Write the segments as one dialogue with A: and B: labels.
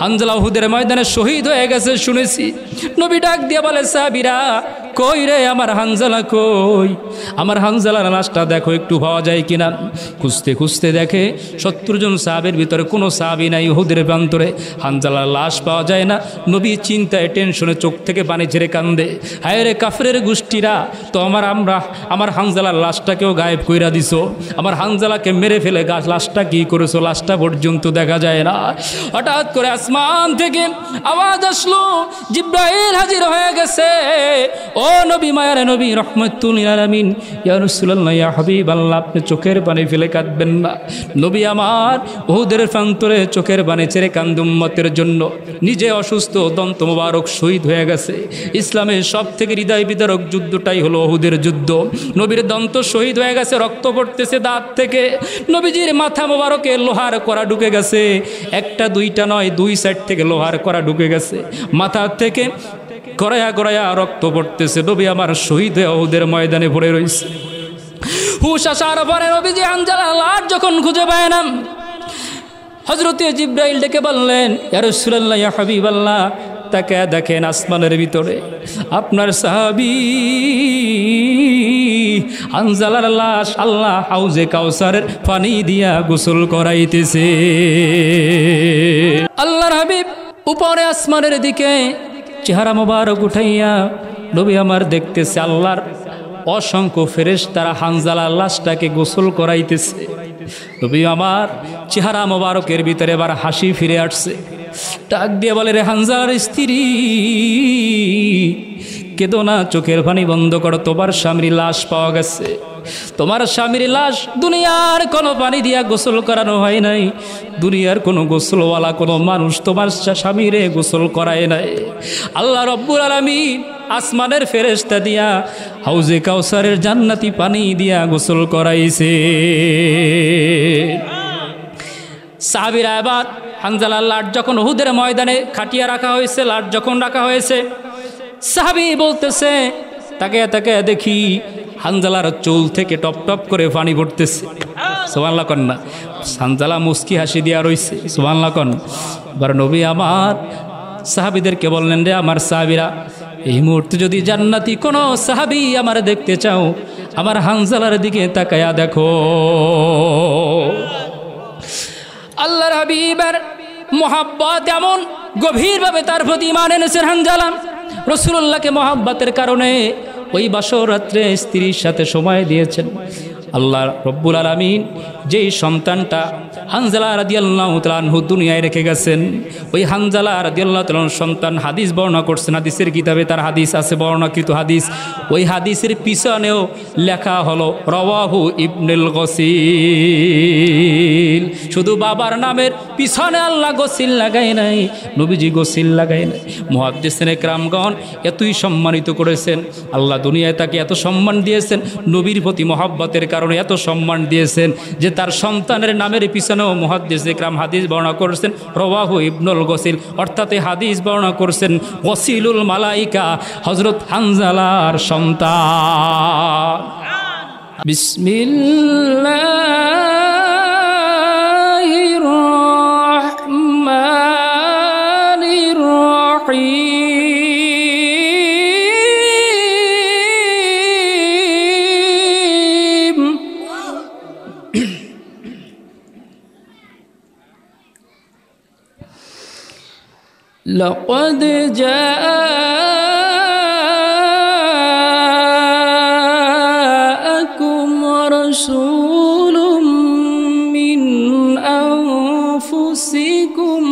A: হানজালা উহুদের ময়দানে শহীদ হয়ে গেছে শুনেছি। নবী ডাক দিয়ে বলে, সাহাবীরা কই রে আমার হানজালা কই? আমার হানজালার লাশটা দেখো একটু পাওয়া যায় কিনা। খুঁজতে খুঁজতে দেখে 70 জন সাহাবের ভিতরে কোনো সাহাবী নাই উহুদের প্রান্তরে। হানজালার লাশ পাওয়া যায় না। নবী চিন্তায় টেনশনে চোখ থেকে পানি ঝেড়ে কান্দে, হায় রে কাফেরের গোষ্ঠীরা, তো আমার হানজালার লাশটাকেও গায়েব কইরা দিছো, আমার হানজালাকে মেরে ফেলে লাশটা কি করেছো, লাশটা পর্যন্ত দেখা যায় না। হঠাৎ করে আসমান থেকে আওয়াজ আসলো, জিব্রাইল হাজির হয়ে গেছে। ও নবী, মায়ার নবী, রহমাতুল লিল আলামিন, ইয়া রাসূলুল্লাহ, ইয়া হাবিবাল্লাহ, আপনি চোখের পানি ফেলে কাঁদবেন না। নবী আমার উহুদের প্রান্তরে চোখের পানি ছেড়ে কান্দে উম্মতের জন্য। নিজে অসুস্থ, দন্ত মোবারক শহীদ হয়ে গেছে। ইসলামের সব থেকে হৃদয় বিদারক যুদ্ধটাই হলো উহুদের যুদ্ধ। নবীর দন্ত শহীদ হয়ে গেছে, রক্ত পড়তেছে দাঁত থেকে। নবীজির মাথা মোবারকে লোহার কড়া ঢুকে গেছে, একটা দুইটা নয়, 2 সাইড থেকে লোহার কড়া ঢুকে গেছে। মাথা থেকে গড়ায়া গড়ায়া রক্ত পড়তেছে। নবী আমার শহীদ হয়ে উহুদের ময়দানে পড়ে রয়েছে। হুশ আসার পরে নবীজি হানজালার লাশ যখন খুঁজে পায় না, হযরতে জিব্রাইল ডেকে বললেন, ইয়া রাসূলুল্লাহ, ইয়া হাবিবাল্লাহ, তাকে দেখেন আসমানের ভিতরে আপনার সাহাবী হানজালার লাশ আল্লাহ হাউজে কাউসারের পানি দিয়া গোসল করাইতেছে। আল্লাহর হাবিব উপরে আসমানের দিকে চেহারা মোবারক উঠাইয়া নবী আমার দেখতেছে আল্লাহর অসংখ্য ফেরেশতারা হানজালার লাশটাকে গোসল করাইতেছে। নবী আমার চেহারা মোবারকের ভিতরে এবার হাসি ফিরে আসছে। ডাক দিয়ে বলে, রে হানজালার স্ত্রী, কেঁদো না, চোখের পানি বন্ধ করো, তোমার স্বামীর লাশ পাওয়া গেছে। তোমার স্বামীর লাশ দুনিয়ার কোনো পানি দিয়া গোসল করানো হয় নাই, দুনিয়ার কোনো গোসলওয়ালা কোনো মানুষ তোমার স্বামীরে গোসল করায় নাই। আল্লাহ রব্বুল আলামিন আসমানের ফেরেশতা দিয়া হাউজে কাউসারের জান্নাতি পানি দিয়া গোসল করাইছে। সাহাবীরা এবার হানজালার লাশ যখন উহুদের ময়দানে খাটিয়া রাখা হয়েছে, লাশ যখন রাখা হয়েছে, সাহাবী বলতেছে, তাকে তাকে দেখি হানজালার চুল থেকে টপ টপ করে পানি পড়তেছে। সুবহানাল্লাহ কন না, হানজালা মুস্কি হাসি দিয়া রইছে। সুবহানাল্লাহ কন। এবার নবী আমার সাহাবীদেরকে বললেন, রে আমার সাহাবীরা, এই মুহূর্তে যদি জান্নাতি কোনো সাহাবী আমার দেখতে চাও, আমার হানজালার দিকে তাকায়া দেখো। আল্লাহর হাবিবের মোহাব্বত এমন গভীরভাবে তার প্রতি ঈমান এনেছেন হানজালা। রাসূলুল্লাহকে মোহাব্বতের কারণে ওই বাসর রাত্রে স্ত্রীর সাথে সময় দিয়েছেন। আল্লাহ রব্বুল আলামিন যেই সন্তানটা হানজালা রাদিয়াল্লাহু তাআলা আনহু দুনিয়ায় রেখে গেছেন, ওই হানজালা রাদিয়াল্লাহু তাআলা সন্তান হাদিস বর্ণনা করছেন, হাদিসের কিতাবে তার হাদিস আছে, বর্ণনাকৃত হাদিস। ওই হাদিসের পিছনেও লেখা হলো রাওয়াহু ইবনুল গসিল। শুধু বাবার নামের পিছনে আল্লাহ গসিল লাগায় নাই, নবীজি গসিল লাগায় নাই। মুহাদ্দিসিনে কেরামগণ এতই সম্মানিত করেছেন, আল্লাহ দুনিয়ায় তাকে এত সম্মান দিয়েছেন, নবীর প্রতি মহব্বতের কারণে এত সম্মান দিয়েছেন যে তার সন্তানের নামের পিছনেও মুহাদ্দিসে কেরাম হাদিস বর্ণনা করেছেন রাওয়াহু ইবনুল গসিল, অর্থাৎ এই হাদিস বর্ণনা করেছেন গসিলুল মালাইকা, হযরত হানজালার সন্তান। বিসমিল্লাহির রহমানির রহিম। لقد جاءكم رسول من أنفسكم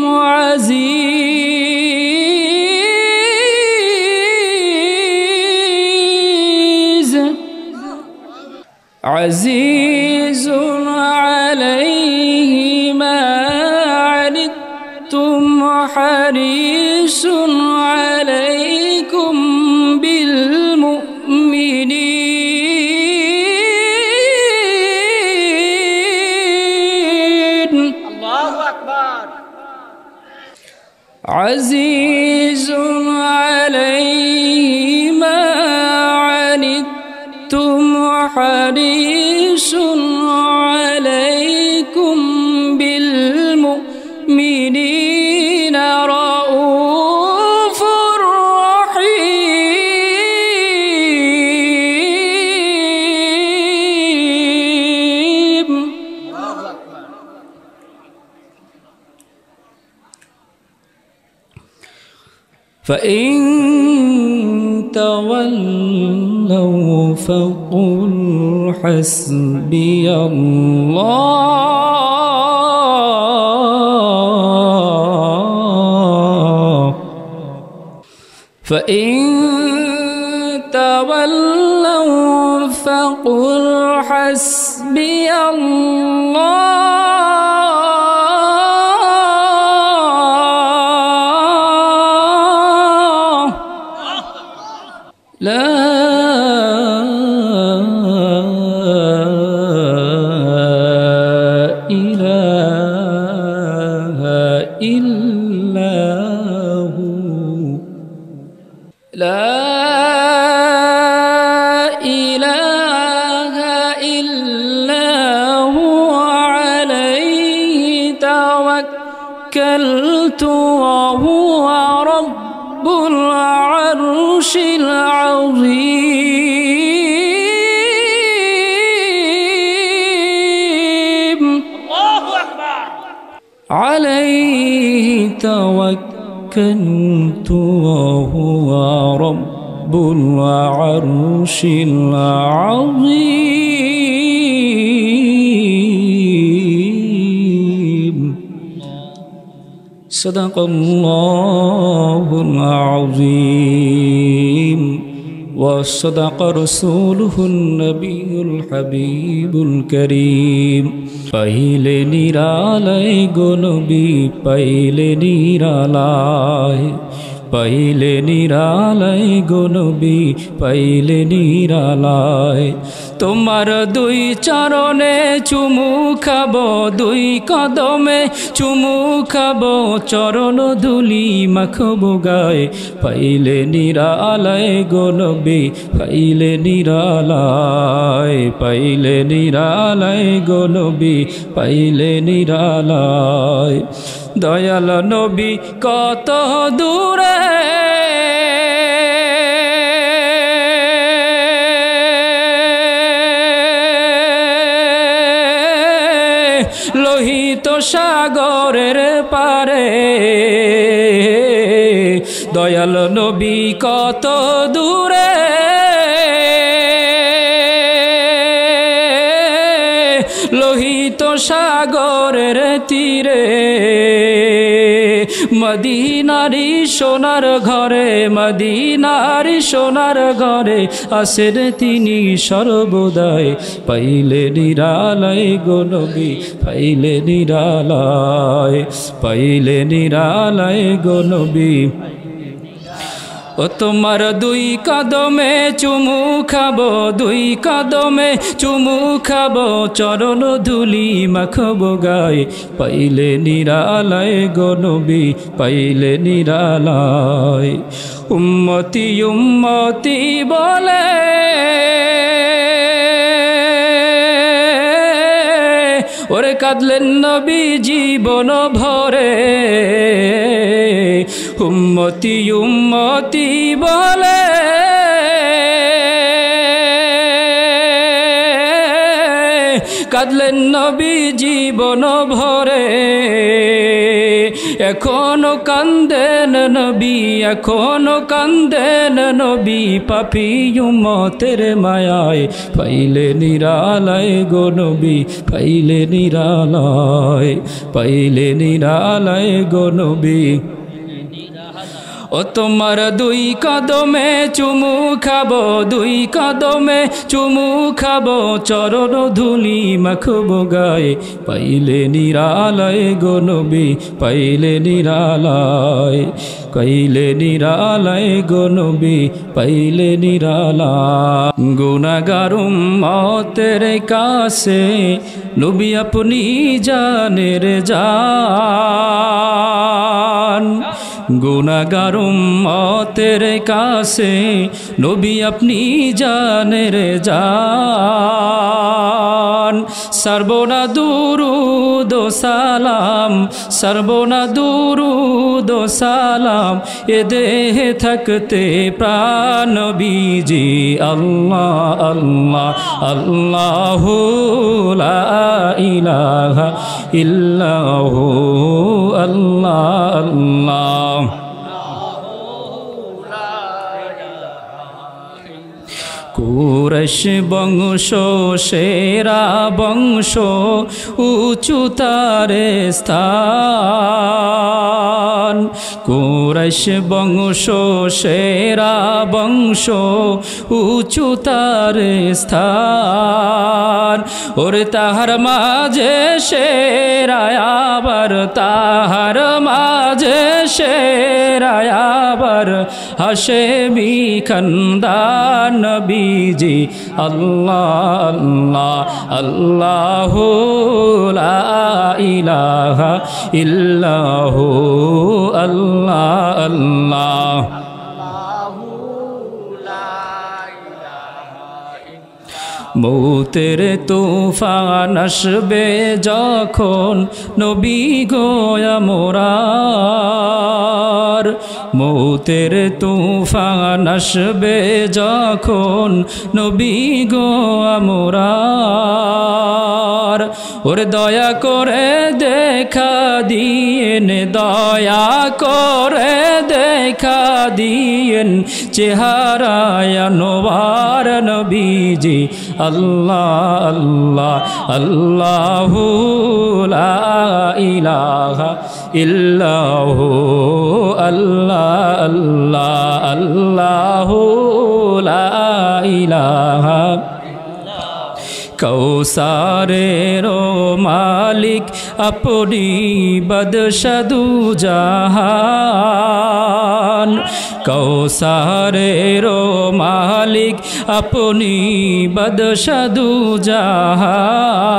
A: عزيز عليه ما عنتم حريص عليكم بالمؤمنين الله أكبر عزيز عليه ما عنتم حريص عليكم بالمؤمنين فإن تولوا فقل حسبي الله فإن تولوا فقل حسبي الله لا إله إلا هو لا إله إلا هو عليه توكلت وهو رب العرش العظيم الله أكبر عليه توكلت وهو رب العرش العظيم صدق الله العظيم وصدق رسوله النبي الحبيب الكريم পাইলে নিরালায় গো নবী পাইলে নিরালায় পাইলে নিরালায় গো নবী পাইলে নিরালায় তোমার দুই চরণে চুমু খাবো দুই কদমে চুমু খাবো চরণ ধুলি মাখবো গায়ে পাইলে নিরালায় গো নবী পাইলে নিরালায় পাইলে নিরালায় গো নবী পাইলে নিরালায় দয়াল নবী কত দূরে লোহিত সাগরের পারে দয়াল নবী কত দূরে লোহিত সাগরের তীরে মদিনারি সোনার ঘরে মদিনারি সোনার ঘরে আসেন তিনি সর্বদাই পাইলে নিরালায় গো নবী পাইলে নিরালায় পাইলে নিরালায় গো নবী ও তোমার দুই কদমে চুমু খাবো দুই কদমে চুমু খাবো চরণ ধুলি মাখবো গায়ে পাইলে নিরালায় গো নবী পাইলে নিরালায় উম্মতি উম্মতি বলে ওরে কাঁদলেন নবী জীবন ভরে উম্মতি উম্মতি বলে কাঁদলেন নবী জীবন ভরে এখনো কান্দেন নবী এখনো কান্দেন নবী পাপী উম্মতের মায়ায় পাইলে নিরালায় গো নবী পাইলে নিরালায় পাইলে নিরালায় গো নবী ও তোমার দুই কদমে চুমু খাবো দুই কদমে চুমু খাবো চরণ ধুলি মাখবো গায়ে পাইলে নিরালায় গো নবী পাইলে নিরালায় পাইলে নিরালায় গো নবী পাইলে নিরালায় গুনাহগার উম্মতের কাছে নবী আপনি জানের জান গুনাহগার উম্মতের কাছে নবী আপনি জানের জান সর্বনা দুরুদ ও সালাম সর্বনা দুরুদ ও সালাম এ দেহে থাকতে প্রাণ নবীজি আল্লাহ আল্লাহ আল্লাহু লা ইলাহা ইল্লাহু আল্লাহ আল্লাহ কুরাইশ বংশ সেরা বংশ উঁচু তার স্থান কুরাইশ বংশ সেরা বংশ উঁচু তার স্থান ওরে তাহার মাঝে সেরা আবার তাহার মাঝে সেরা আবার হাশেমি খানদান নবীজি আল্লাহ আল্লাহ আল্লাহু লা ইলাহা ইল্লাহু আল্লাহ আল্লাহ মৌতের তুফান আসবে যখন নবী গো মোরার মৌতের তুফান আসবে যখন নবী গো মোরার ওরে দয়া করে দেখা দিয়েন দয়া করে দেখা দিয়েন চেহারায় আনোয়ার নবীজি আল্লাহ আল্লাহ আল্লাহু লা ইলাহা ইল্লাহু আল্লাহ আল্লাহ আল্লাহু লা ইলাহা কৌসারের মালিক আপনি বদশদু জাহান কৌসারের মালিক আপনি বদশদু জাহান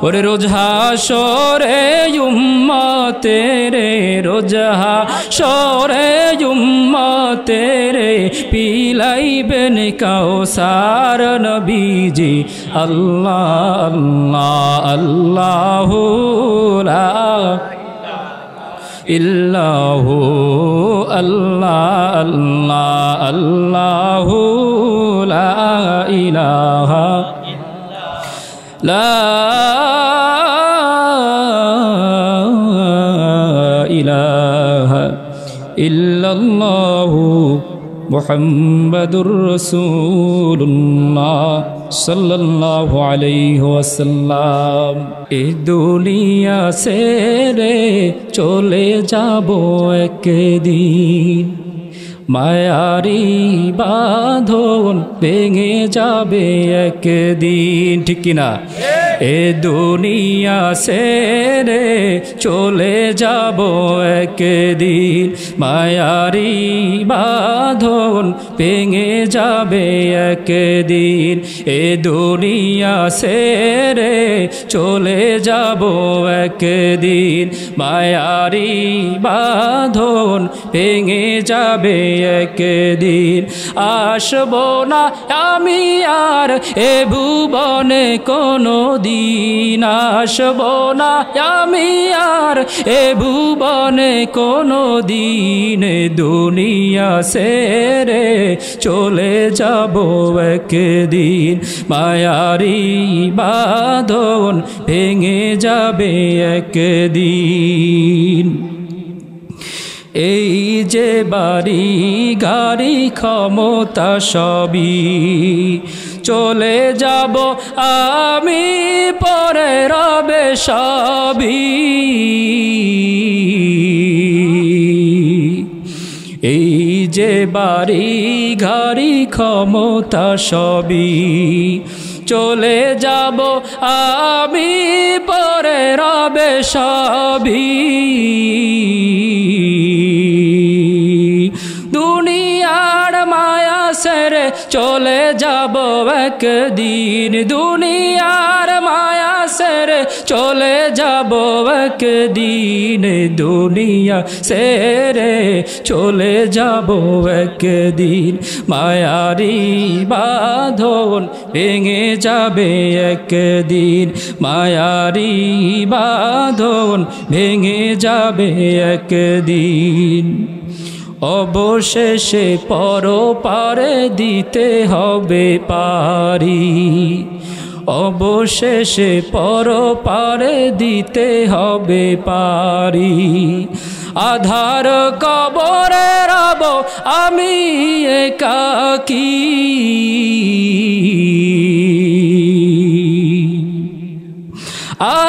A: ওরে রোজ হাসরে উম্মতেরে রোজ হাসরে উম্মতেরে পিলাইবেন কৌসার নবীজি আল্লাহ আল্লাহ আল্লাহু লা ইল্লাহু আল্লাহ আল্লাহ আল্লাহু লা ইলাহা লা ইলাহা ইল্লাল্লাহু মুহাম্মাদুর রাসূলুল্লাহ সাল্লাল্লাহু আলাইহি ওয়াসাল্লাম এই দুনিয়া ছেড়ে চলে যাব একদিন মায়ারি বাঁধন ভেঙে যাবে একদিন ঠিক কিনা এ দুনিয়া ছেড়ে চলে যাব একদিন মায়ারি বাঁধন ভেঙে যাবে একদিন এ দুনিয়া ছেড়ে চলে যাব একদিন মায়ারি বাঁধন ভেঙে যাবে একদিন আসবো না আমি আর এ ভুবনে কোনো দিন আসবো না আমি আর এ ভুবনে কোনো দিন দুনিয়া ছেড়ে চলে যাব একদিন মায়ারি বাঁধন ভেঙে যাবে একদিন এই যে বাড়ি গাড়ি ক্ষমতা সবই চলে যাব আমি পরে রবে সবই এই যে বাড়ি গাড়ি ক্ষমতা সবই চলে যাব আমি পরে রবে সবই দুনিয়ার মায়া সেরে চলে যাব একদিন দুনিয়ার মায়া সেরে চলে যাব একদিন দুনিয়া সেরে চলে যাব একদিন মায়ারি বাঁধন ভেঙে যাবে একদিন মায়ারি বাঁধন ভেঙে যাবে একদিন অবশেষে পরপারে দিতে হবে পারি অবশেষে পরপারে দিতে হবে পারি আধার কবরে রব আমি একাকী।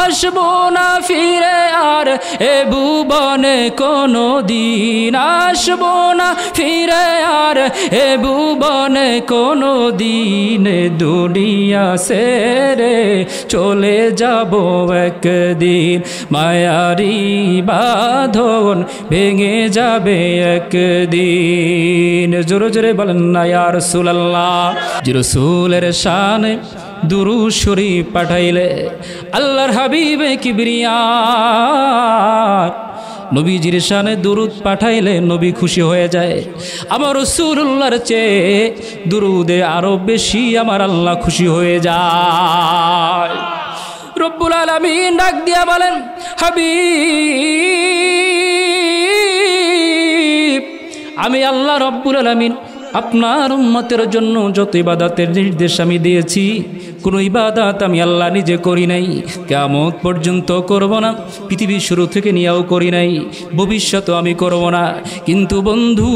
A: আসবো না ফিরে আর এ ভুবনে কোনো দিন, আসবো না ফিরে আর এ ভুবনে কোনো দিন, দুনিয়া ছেড়ে চলে যাব একদিন, মায়ারি বাঁধন ভেঙে যাবে একদিন। জোরে জোরে বলেন না ইয়া রাসূলুল্লাহ। যে রাসূলের শানে দুরূদ শরীফ পাঠাইলে আল্লাহর হাবিবে কিবরিয়া নবীজির শানে দুরূদ পাঠাইলে নবী খুশি হয়ে যায়। আমার রাসূলুল্লাহর চেয়ে দুরূদে আরো বেশি আমার আল্লাহ খুশি হয়ে যায়। রব্বুল আলামিন ডাক দিয়া বলেন, হাবিব আমি আল্লাহ রব্বুল আলামিন আপনার উম্মতের জন্য যত ইবাদতের নির্দেশ আমি দিয়েছি, কোনো ইবাদত আমি আল্লাহ নিজে করি নাই, কিয়ামত পর্যন্ত করব না, পৃথিবীর শুরু থেকে নিয়েও করি নাই, ভবিষ্যতেও আমি করব না। কিন্তু বন্ধু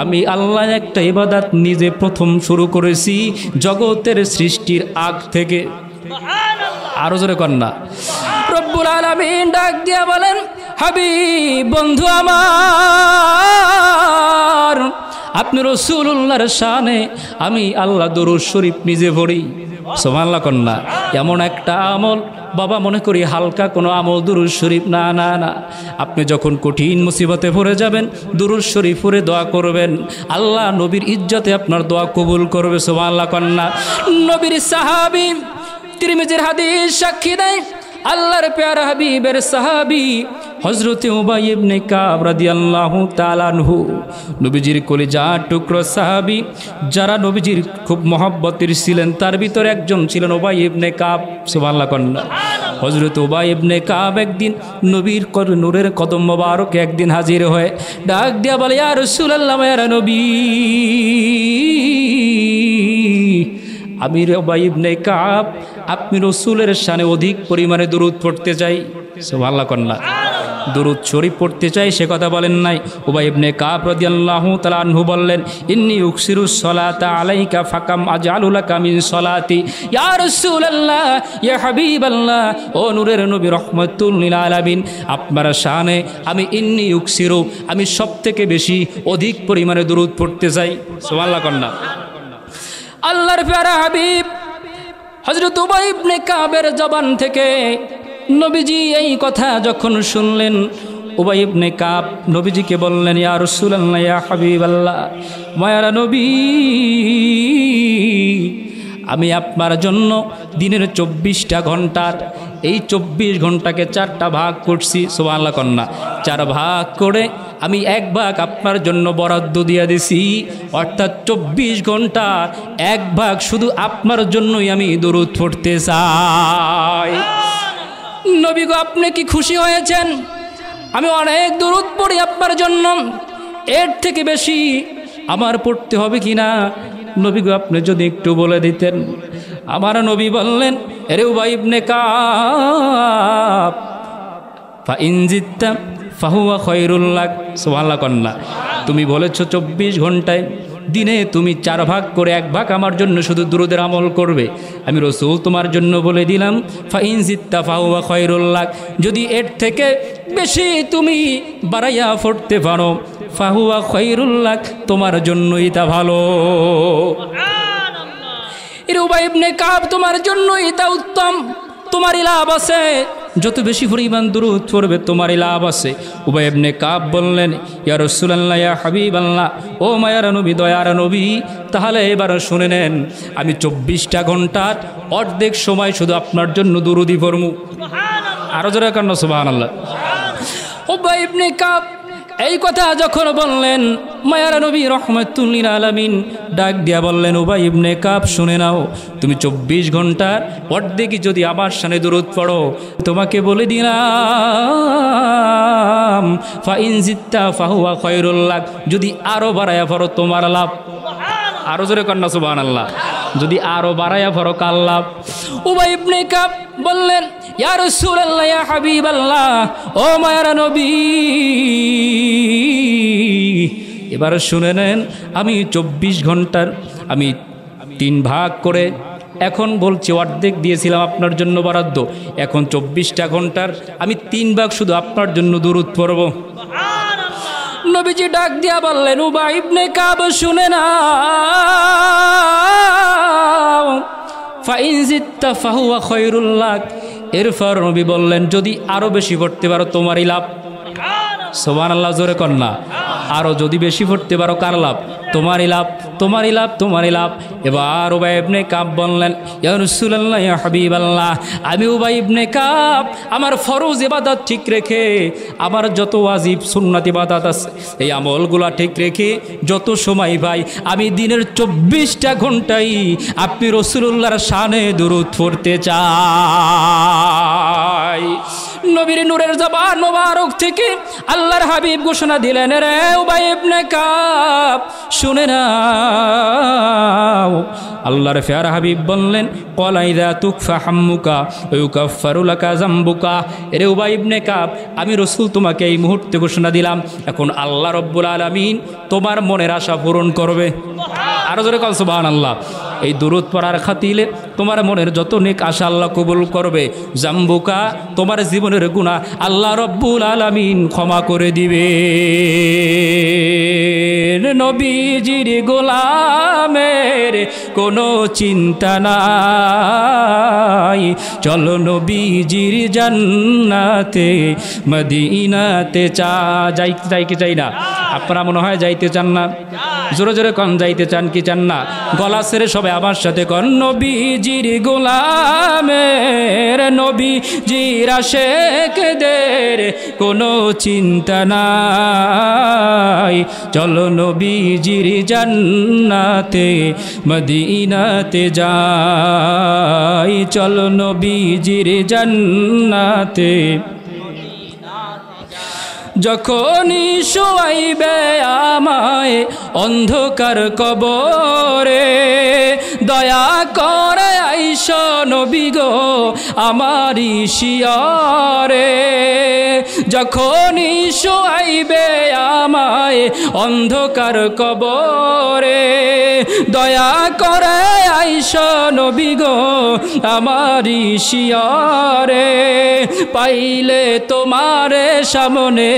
A: আমি আল্লাহ একটা ইবাদত নিজে প্রথম শুরু করেছি জগতের সৃষ্টির আগ থেকে। আরো জোরে কন্যা। রব্বুল আলামিন ডাক দিয়া বলেন, হাবিব বন্ধু আমার আপনি রাসূলুল্লাহর শানে আমি আল্লাহ দরুদ শরীফ নিজে পড়ি। সুবহানাল্লাহ কন্যা। এমন একটা আমল বাবা মনে করি হালকা কোনো আমল দরুদ শরীফ না না না। আপনি যখন কঠিন মুসিবতে পড়ে যাবেন দরুদ শরীফ পড়ে দোয়া করবেন, আল্লাহ নবীর ইজ্জতে আপনার দোয়া কবুল করবে। সুবহানাল্লাহ কন্যা। নবীর সাহাবী তিরমিজির হাদিস সাক্ষী দেয়, আল্লাহর প্যারা হাবিবের সাহাবী হযরত উবাই ইবনে কাব রাদিয়াল্লাহু তাআলা আনহু, নবীজির কলিজার টুকরো সাহাবী, যারা নবীজির খুব মহব্বতের ছিলেন, তার ভিতরে একজন ছিলেন উবাই ইবনে কাব। সুবহানাল্লাহ কন্যা। হযরত উবাই ইবনে কাব একদিন নবীর নূরের কদম মোবারকে একদিন হাজির হয়ে ডাক দিয়া বলে, ইয়া রাসূলুল্লাহ ইয়া নবী, আমি উবাই ইবনে কাব আপনি রাসূলের শানে অধিক পরিমাণে দরুদ পড়তে চাই। সুবহানাল্লাহ কন্যা। দরুদ শরীফ পড়তে চাই সে কথা বলেন নাই। উবাই ইবনে কাব রাদিয়াল্লাহু তাআলা আনহু বললেন, ইন্নী উকসিরুস সালাতা আলাইকা ফাকাম আজআলু লাকা মিন সালাতি ইয়া রাসূলুল্লাহ ইয়া হাবিবাল্লাহ। ও নূরের নবী রাহমাতুল লিল আলামিন, আপনার শানে আমি ইন্নী উকসিরু আমি সবথেকে বেশি অধিক পরিমাণে দরুদ পড়তে চাই। সুবহানাল্লাহ কন্যা। আল্লাহর প্যারা হাবিব হযরত উবাই ইবনে কাবের জবান থেকে নবীজি এই কথা যখন শুনলেন, উবাই ইবনে কাব নবীজিকে বললেন, ইয়া রাসূলুল্লাহ ইয়া হাবিবাল্লাহ, মায়ারা নবী, আমি আপনার জন্য দিনের 24টা ঘন্টার এই 24 ঘন্টাকে 4টা ভাগ করছি। সুবহানাল্লাহ কন্যা। 4 ভাগ করে আমি 1 ভাগ আপনার জন্য বরাদ্দ দিয়ে দিছি, অর্থাৎ 24 ঘন্টা 1 ভাগ শুধু আপনার জন্যই আমি দরুদ পড়তে চাই। নবী গো, আপনি কি খুশি হয়েছেন? আমি অনেক দরুদ পড়ি আপনার জন্য, এর থেকে বেশি আমার পড়তে হবে কিনা নবী গো আপনি যদি একটু বলে দিতেন। আমার নবী বললেন, আরে উবাই ইবনে কাব, ফা ইন জিত্তা ফাহুয়া খায়রুল লাক। সুবহানাল্লাহ কন্যা। তুমি বলেছো 24 ঘন্টায় দিনে তুমি 4 ভাগ করে 1 ভাগ আমার জন্য শুধু দুরুদের আমল করবে। আমি রাসূল তোমার জন্য বলে দিলাম, ফা ইন জিত্তা ফাহুয়া খায়রুল লাক, যদি এর থেকে বেশি তুমি বাড়াইয়া পড়তে পারো, ফাহুয়া খায়রুল লাক, তোমার জন্যই তা ভালো। উবাই ইবনে কাব, তোমার জন্যই তা উত্তম, তোমারই লাভ আছে। যত বেশি পরিমাণ দুরূদ পড়বে তোমারই লাভ আছে। উবাই ইবনে কাব বললেন, ইয়া রাসূলুল্লাহ ইয়া হাবিবাল্লাহ, ও মায়ার নবী, দয়ার নবী, তাহলে এবার শুনে নেন, আমি 24টা ঘন্টার অর্ধেক সময় শুধু আপনার জন্য দুরূদই পড়মু। আরো জোরে কান্না সুবহানাল্লাহ। উবাই ইবনে কাব এই কথা যখন বললেন, মায়ার নবী রাহমাতুল লিল আলামিন ডাক দিয়া বললেন, উবাই ইবনে কাব শুনে নাও, তুমি 24 ঘন্টার অর্ধেকই যদি আমার শানে দুরূদ পড়ো, তোমাকে বলে দিলাম, ফা ইন জিত্তা ফাহুয়া খায়রুল লাক, যদি আরো বাড়ায়া পড়ো তোমার লাভ। আরো জোরে কন্না সুবহানাল্লাহ। যদি আরো বাড়ায়া পড়ো কার লাভ? উবাই ইবনে কাব বললেন, ইয়া রাসূলুল্লাহ, ইয়া হাবিবাল্লাহ, ও মায়ার নবী, এবার শুনে নেন, আমি 24 ঘন্টার আমি 3 ভাগ করে, এখন বলছি অর্ধেক দিয়েছিলাম আপনার জন্য বরাদ্দ, এখন 24টা ঘন্টার আমি 3 ভাগ শুধু আপনার জন্য দুরূদ পড়ব। নবীজি ডাক দিয়া বললেন, উবাই ইবনে কাব শুনে না, ফাইন জিত্তা ফাহুয়া খায়রুল লাক। এরপর নবী বললেন, যদি আরো বেশি পড়তে পারো তোমারই লাভ। সুবহানাল্লাহ, জোরে কন্যা, আরো যদি বেশি পড়তে পারো কার লাভ? তোমারই লাভ, তোমারই লাভ, তোমারই লাভ। এবার উবাই ইবনে কাব বললেন, ইয়া রাসূলুল্লাহ, ইয়া হাবিবাল্লাহ, আমি উবাই ইবনে কাব আমার ফরজ ইবাদত ঠিক রেখে, আমার যত ওয়াজিব সুন্নাত ইবাদত আছে এই আমলগুলা ঠিক রেখে যত সময় পাই আমি দিনের 24টা ঘন্টাই আপনি রাসূলুল্লাহর শানে দুরূদ পড়তে চাই। নবীর নূরের জবান মোবারক থেকে আল্লাহর হাবিব ঘোষণা দিলেন, রে উবাই ইবনে কাব শুনে নাও। আল্লাহর প্যারা হাবিব বললেন, ক্বালা ইযা তুকফা হাম্মুকা ওয়া ইউকাফফারু লাকা যামবুকা। রে উবাই ইবনে কাব, আমি রাসূল তোমাকে এই মুহূর্তে ঘোষণা দিলাম, এখন আল্লাহ রাব্বুল আলামিন তোমার মনের আশা পূরণ করবে। আরো জোরে কল সুবহানাল্লাহ। এই দুরূদ পড়ার খাতিলে তোমার মনের যত নেক আশা আল্লাহ কবুল করবে। জাম্বুকা, তোমার জীবনের গুনাহ আল্লাহ রাব্বুল আলামিন ক্ষমা করে দিবে। নবীজির গোলামের কোনো চিন্তা নাই, চলো নবীজির জান্নাতে মদিনাতে যাই কি চাই না? আপনারা মনে হয় যাইতে চান না? জোরে জোরে কন, যাইতে চান কি চান না? গলা ছেড়ে সবাই আমার সাথে কন, নবীজির গোলামের নবীজির আশেকদের কোনো চিন্তা নাই, চলো নবীজির জান্নাতে মদিনাতে যাই, চলো নবীজির জান্নাতে। যখনই শোয়াইবে আমায় অন্ধকার কবরে, দয়া করে আইসো নবী গো আমারি শিয়রে। যখনই শোয়াইবে আমায় অন্ধকার কবরে, দয়া করে আইসো নবী গো আমারি শিয়রে। পাইলে তোমারে সামনে,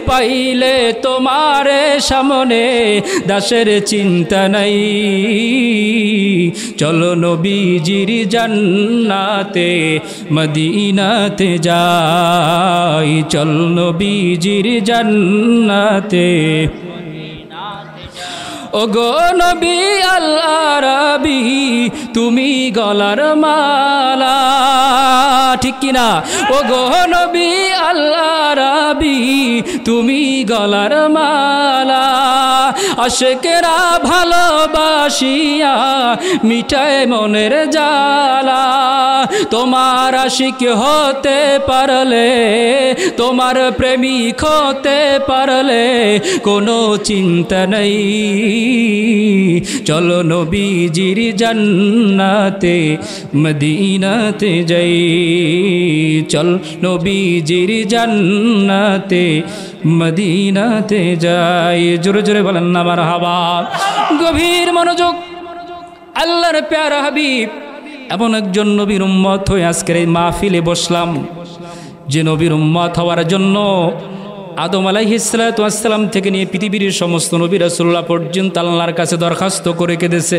A: পাইলে তোমারে সামনে দাসের চিন্তা নাই, চলো নবীজির জান্নাতে মদিনাতে যাই, চল নবীজির জান্নাতে। ও গো নবী আল্লাহ রাবি, তুমি গলার মালা, ঠিক কিনা? ও গো নবী আল্লাহ রাবি, তুমি গলার মালা। আশেকেরা ভালোবাসিয়া মিটায় মনের জ্বালা, তোমার আশিক হতে পারলে, তোমার প্রেমিক হতে পারলে কোনো চিন্তা নেই, চলো নবীজির জান্নাতে মদিনাতে যাই, চল নবীজির জান্নাতে মদিনাতে যাই। জোরে জোরে বলেন না মারহাবা। গভীর মনোযোগ, আল্লাহর প্যারা হাবিব এমন একজন নবীর উম্মত হয়ে আজকের এই মাহফিলে বসলাম, যে নবীর উম্মত হওয়ার জন্য আদম আলাইহিস সালাতু ওয়াস সালাম থেকে নিয়ে পৃথিবীর সমস্ত নবী রাসূলুল্লাহ পর্যন্ত আল্লাহর কাছে দরখাস্ত করে কেঁদেছে।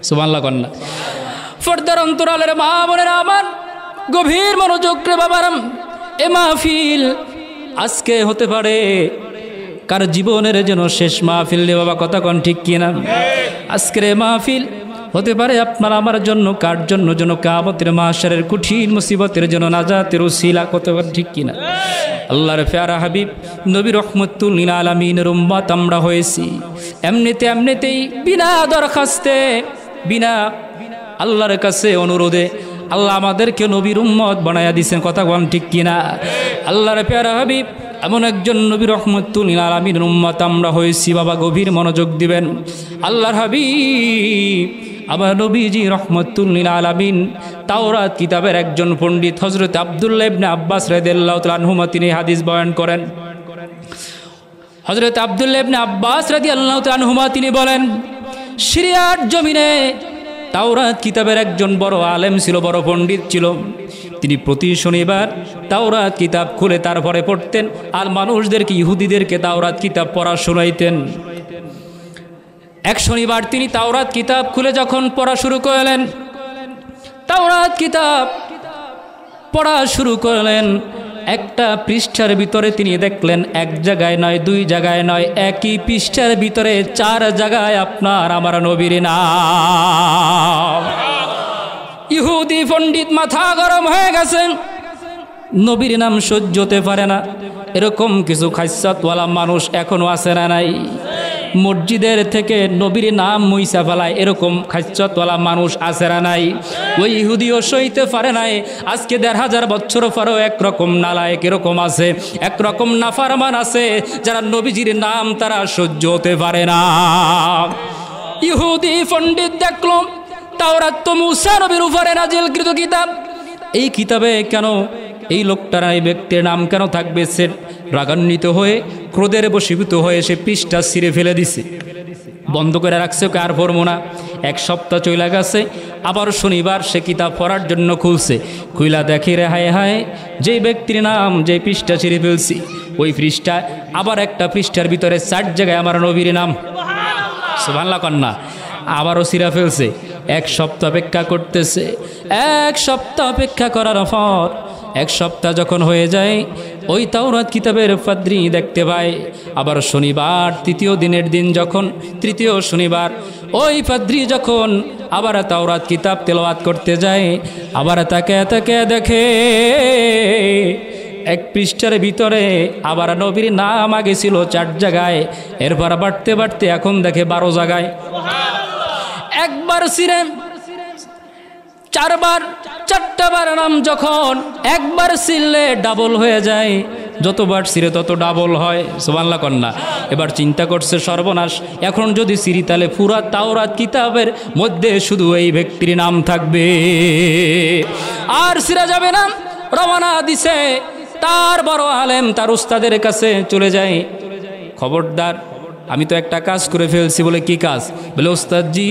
A: সুবহানাল্লাহ কন্যা। পর্দার অন্তরালের মা বোনেরা আমার, গভীর মনোযোগ রে বাবারাম, এ মাহফিল আজকে হতে পারে কার জীবনের যেন শেষ মাহফিল রে বাবা, কথা কন ঠিক কিনা? আজকের এই মাহফিল হতে পারে আপনার আমার জন্য, কার জন্য যেন কিয়ামতের মাহশারের কঠিন মুসিবতের জন্য নাজাতের ওসিলা, কথা কন ঠিক কিনা? আল্লাহর প্যারা হাবিব নবী রহমতুল লিল আলামিনের উম্মত আমরা হয়েছি এমনিতেই বিনা দরখাস্তে, বিনা আল্লাহর কাছে অনুরোধে আল্লাহ আমাদেরকে নবীর উম্মত বানায়া দিয়েছেন, কথা কোন ঠিক কিনা? আল্লাহর প্যারা হাবিব এমন একজন নবী রহমতুল লিল আলামিনের উম্মত আমরা হয়েছি বাবা, গভীর মনোযোগ দিবেন। আল্লাহর হাবিব আমার নবীজি রহমতুল লিল আলামিন তাওরাত কিতাবের একজন পণ্ডিত হযরত আব্দুল্লাহ ইবনে আব্বাস রাদিয়াল্লাহু তাআলা আনহুমা তিনি হাদিস বয়ান করেন। হযরত আব্দুল্লাহ ইবনে আব্বাস রাদিয়াল্লাহু তাআলা আনহুমা তিনি বলেন, সিরিয়ার জমিনে তাওরাত কিতাবের একজন বড় আলেম ছিল, বড় পণ্ডিত ছিল। তিনি প্রতি শনিবার তাওরাত কিতাব খুলে তারপরে পড়তেন আর মানুষদেরকে, ইহুদিদেরকে তাওরাত কিতাব পড়া শোনাইতেন। এক শনিবার তিনি তাওরাত কিতাব খুলে যখন পড়া শুরু করলেন, তাওরাত কিতাব পড়া শুরু করলেন, একটা পৃষ্ঠার ভিতরে তিনি দেখলেন এক জায়গায় নয়, দুই জায়গায় নয়, একই পৃষ্ঠার ভিতরে 4 জায়গায় আপনার আমার নবীর নাম। ইহুদি পণ্ডিত মাথা গরম হয়ে গেছেন, নবীর নাম সহ্য হতে পারে না। এরকম কিছু খাইসাতওয়ালা মানুষ এখনো আছে না নাই? মসজিদের থেকে নবীর নাম মুইসা ফেলায় এরকম খাইসাতওয়ালা মানুষ আছে না নাই? ওই ইহুদিও সইতে পারে নাই। আজকে 1500 বছর পরেও একরকম নালায়েক এরকম আছে, একরকম নাফরমান আছে যারা নবীজির নাম তারা সহ্য হতে পারে না। ইহুদি পণ্ডিত দেখলো তাওরাত তো মুসা নবীর উপরে নাজিলকৃত কিতাব, এই কিতাবে কেন এই লোকটার, এই ব্যক্তির নাম কেন থাকবে? সে রাগান্বিত হয়ে ক্রোধের বশীভূত হয়ে সে পৃষ্ঠা ছিঁড়ে ফেলে দিছে, বন্ধ করে রাখছে, ওকে আর পড়বো না। 1 সপ্তাহ চলে গেছে, আবার শনিবার সে কিতাব পড়ার জন্য খুলছে, খুইলা দেখে রে হায় হায়, যেই ব্যক্তির নাম যে পৃষ্ঠা ছিঁড়ে ফেলছি ওই পৃষ্ঠা আবার একটা পৃষ্ঠার ভিতরে 4 জায়গায় আমার নবীর নাম। সুবহানাল্লাহ কন্যা আবারও ছিঁড়া ফেলছে। 1 সপ্তাহ অপেক্ষা করতেছে। 1 সপ্তাহ অপেক্ষা করার পর 1 সপ্তাহ যখন হয়ে যায়, ওই তাওরাত কিতাবের পাদ্রী দেখতে পায় আবার শনিবার, 3য় দিনের দিন যখন, 3য় শনিবার, ওই পাদ্রী যখন আবার তাওরাত কিতাব তেলাওয়াত করতে যায়, আবার তাকে দেখে 1 পৃষ্ঠার ভিতরে আবার নবীর নাম আগে ছিল 4 জায়গায়, এরপর বাড়তে বাড়তে এখন দেখে 12 জায়গায়। একবার ছিঁড়ে 4 বার, 4টা বার নাম যখন একবার ছিঁড়লে ডাবল হয়ে যায়, যতবার ছিঁড়ে তত ডাবল হয়। সুবহানাল্লাহ কন্যা এবার চিন্তা করছে সর্বনাশ, এখন যদি ছিঁড়ি তাহলে পুরা তাওরাত কিতাবের মধ্যে শুধু এই ব্যক্তির নাম থাকবে, আর ছিঁড়া যাবে না। রওনা দিছে, তার বড় আলেম তার উস্তাদের কাছে চলে যায়, খবরদার আমি তো একটা কাজ করে ফেলছি। বলে কি কাজ? বলে ওস্তাদজি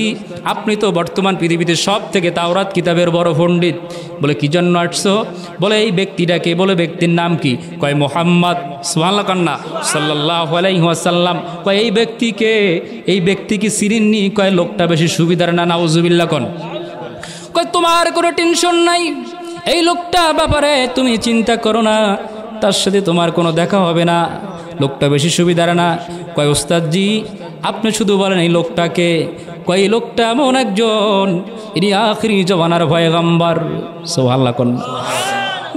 A: আপনি তো বর্তমান পৃথিবীতে সব থেকে তাওরাত কিতাবের বড় পণ্ডিত। বলে কি জন্য আসছো? বলে এই ব্যক্তিটাকে। বলে ব্যক্তির নাম কি? কয় মুহাম্মদ সুবহানাল্লাহ কান্না সাল্লাল্লাহু আলাইহি ওয়াসাল্লাম। কয় এই ব্যক্তি কি চিনেননি? কয় লোকটা বেশি সুবিধার না, নাউজুবিল্লাহ কোন। কয় তোমার কোনো টেনশন নাই, এই লোকটা ব্যাপারে তুমি চিন্তা করো না, তার সাথে তোমার কোনো দেখা হবে না, লোকটা বেশি সুবিধার না। কয় ওস্তাদজি আপনি শুধু বলেন এই লোকটাকে। কয় এই লোকটা এমন একজন, ইনি আখিরি জমানার পয়গম্বর। সুবহানাল্লাহ কোন।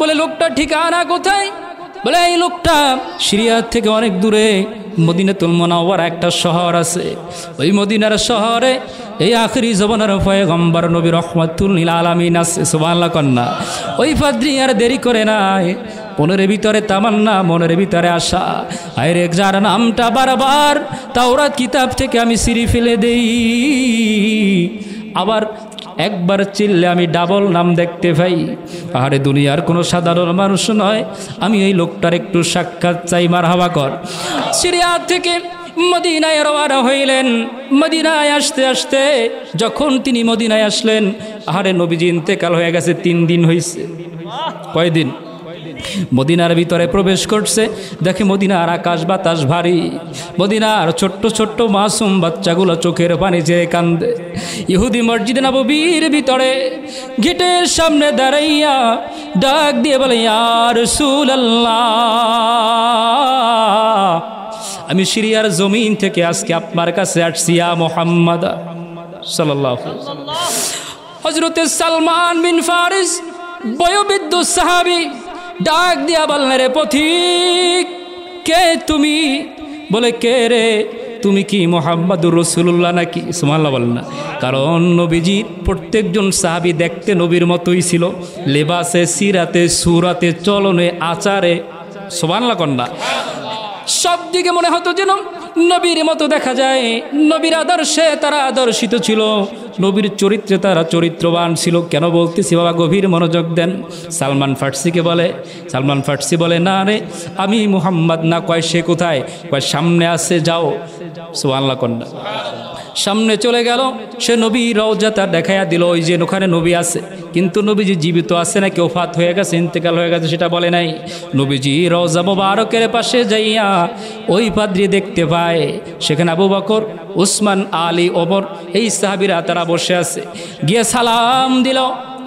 A: বলে লোকটা ঠিকানা কোথায়? বলে এই লোকটা সিরিয়া থেকে অনেক দূরে মদিনাতুল মুনাওয়ারা একটা শহর আছে, ওই মদিনার শহরে এই আখিরি জমানার পয়গম্বর নবী রহমাতুল লিল আলামিন আছে। সুবহানাল্লাহ কন্যা ওই পাদ্রী আর দেরি করে নাই, মনের ভিতরে তামান্না, মনের ভিতরে আশা, আরে যার নামটা বারবার তাওরাত কিতাব থেকে আমি ছিঁড়ে ফেলে দেই, আবার একবার চিল্লে আমি ডাবল নাম দেখতে পাই। আরে দুনিয়ার কোনো সাধারণ মানুষ নয়, আমি এই লোকটার একটু সাক্ষাৎ চাই। মারহাবা কর। সিরিয়া থেকে মদিনায় রওনা হইলেন। মদিনায় আসতে আসতে যখন তিনি মদিনায় আসলেন, আরে নবীজি ইন্তেকাল হয়ে গেছে 3 দিন হয়েছে। কয়দিন? মদিনার ভিতরে প্রবেশ করছে, দেখে মদিনার আকাশ বাতাস ভারী, মদিনার ছোট্ট ছোট্ট মাসুম বাচ্চাগুলো চোখের পানি ছেড়ে কান্দে। ইহুদি মসজিদ নববীর ভিতরে গেটের সামনে দাঁড়াইয়া ডাক দিয়ে বলে, ইয়া রাসূলুল্লাহ, আমি সিরিয়ার জমিন থেকে আজকে আপনার কাছে আসছি, ইয়া মুহাম্মদ সাল্লাল্লাহু আলাইহি ওয়াসাল্লাম। হযরতে সালমান বিন ফারিস বয়োবৃদ্ধ সাহাবী ডাক দিয়া বললেন, রে পথিক, কে তুমি? বলে কে রে? তুমি কি মুহাম্মাদুর রাসূলুল্লাহ নাকি? সুবহানাল্লাহ বলেন না, কারণ নবীজির প্রত্যেকজন সাহাবী দেখতে নবীর মতোই ছিল, লেবাসে, সিরাতে, সুরাতে, চলনে, আচারে। সুবহানাল্লাহ কন্যা সব দিকে মনে হতো যেন নবীর মতো দেখা যায়, নবীর আদর্শে তারা আদর্শিত ছিল, নবীর চরিত্রে তারা চরিত্রবান ছিল। কেন বলতেছি বাবা, গভীর মনোযোগ দেন। সালমান ফার্সি বলে না রে আমি মুহাম্মদ না। কয় সে কোথায়? কয় সামনে আছে, যাও। সুবহানাল্লাহ কন্যা সামনে চলে গেল, সে নবী রওজা তার দেখাইয়া দিল, ওই যে ওখানে নবী আছে। কিন্তু নবীজি জীবিত আছে না কেউ ওফাত হয়ে গেছে, ইন্তেকাল হয়ে গেছে সেটা বলে নাই। নবীজি রওজা মোবারকের পাশে যাইয়া ওই পাদ্রী দেখতে পায় সেখানে আবু বকর, উসমান, আলী, ওমর এই সাহাবীরা তারা বসে আছে। গিয়ে সালাম দিল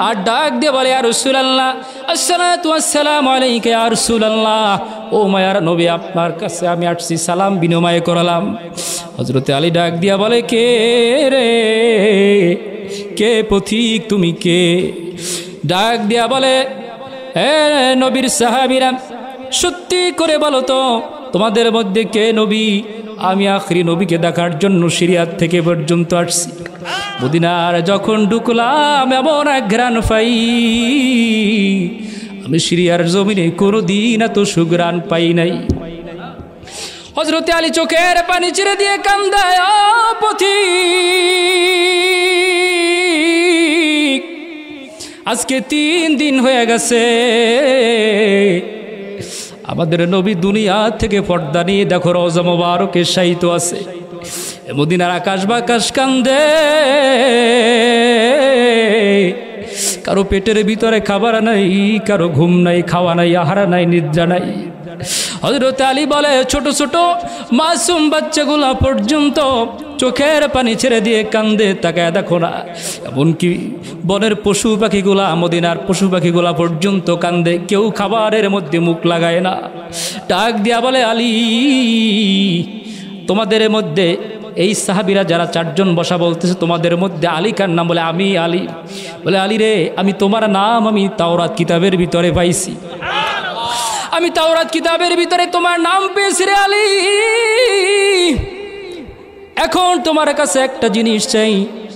A: আর ডাক দিয়ে বলে, ইয়া রাসূলুল্লাহ, আসসালাতু ওয়াসসালামু আলাইকা ইয়া রাসূলুল্লাহ। ও মায়ার নবী, আপনার কাছে আমি আসছি, সালাম বিনিময় করলাম। হযরতে আলী ডাক দিয়া বলে, কে রে, কে পথিক, তুমি কে? ডাক দিয়া বলে, হে নবীর সাহাবীরা, সত্যি করে বলো তো তোমাদের মধ্যে কে নবী? আমি আখরি নবীকে দেখার জন্য সিরিয়াত থেকে পর্যন্ত আসছি। মদিনার যখন ঢুকলাম এমন এক ঘ্রাণ পাই, আমি সিরিয়ার জমিনে কোনোদিন এত সুঘ্রাণ পাই নাই। হযরতে আলী চোখের পানি ছেড়ে দিয়ে কান্দায়, পথিক আজকে 3 দিন হয়ে গেছে আমাদের নবী দুনিয়া থেকে পর্দা নিয়ে দেখো রওজা মোবারকে শায়িত আছে। মদিনার আকাশ বাকাশ কান্দে, কারো পেটের ভিতরে খাবার নাই, কারো ঘুম নাই, খাওয়া নাই, আহার নাই, নিদ্রা নাই। হযরত আলী বলে, ছোট ছোট মাসুম বাচ্চাগুলা পর্যন্ত চোখের পানি ছেড়ে দিয়ে কান্দে, তাকায় দেখো না। এমনকি বনের পশু পাখিগুলা, মদিনার পশু পাখিগুলা পর্যন্ত কান্দে, কেউ খাবারের মধ্যে মুখ লাগায় না। ডাক দিয়া বলে, আলী তোমাদের মধ্যে এই সাহাবীরা যারা 4 জন বসা বলতেছে, তোমাদের মধ্যে আলী কার নাম? বলে আমি আলী। বলে, আলী রে, আমি তোমার নাম আমি তাওরাত কিতাবের ভিতরে পাইছি, আমি তাওরাত কিতাবের ভিতরে তোমার নাম পেয়েছি রে আলী। এখন তোমার কাছে একটা জিনিস চাই,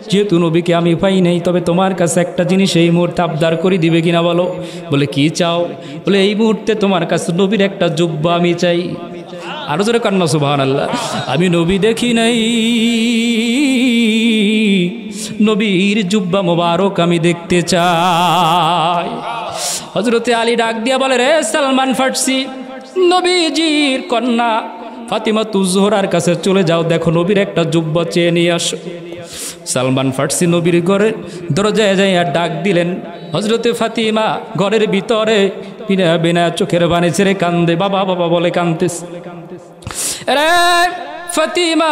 A: যেহেতু নবীকে আমি পাই নাই, তবে তোমার কাছে একটা জিনিস এই মুহূর্তে আবদার করে দিবে কিনা বলো? বলে, কি চাও? বলে, এই মুহূর্তে তোমার কাছে নবীর একটা জুব্বা আমি চাই। আরো জোরে কান্না সুবহানাল্লাহ। আমি নবী দেখি নাই, নবীর জুব্বা মোবারক আমি দেখতে চাই। হযরতে আলী ডাক দিয়া বলে, রে সালমান ফার্সি, নবীজির কন্যা ফাতিমাতুজ জোহরার কাছে চলে যাও, দেখো নবীর একটা জুব্বা চেয়ে নিয়ে আসো। সালমান ফার্সি নবীর ঘরে দরজায় যাইয়া ডাক দিলেন। হযরতে ফাতিমা ঘরের ভিতরে বিনা বিনা চোখের পানি ছেড়ে কান্দে, বাবা বাবা বলে কান্দতেছে। রে ফাতিমা,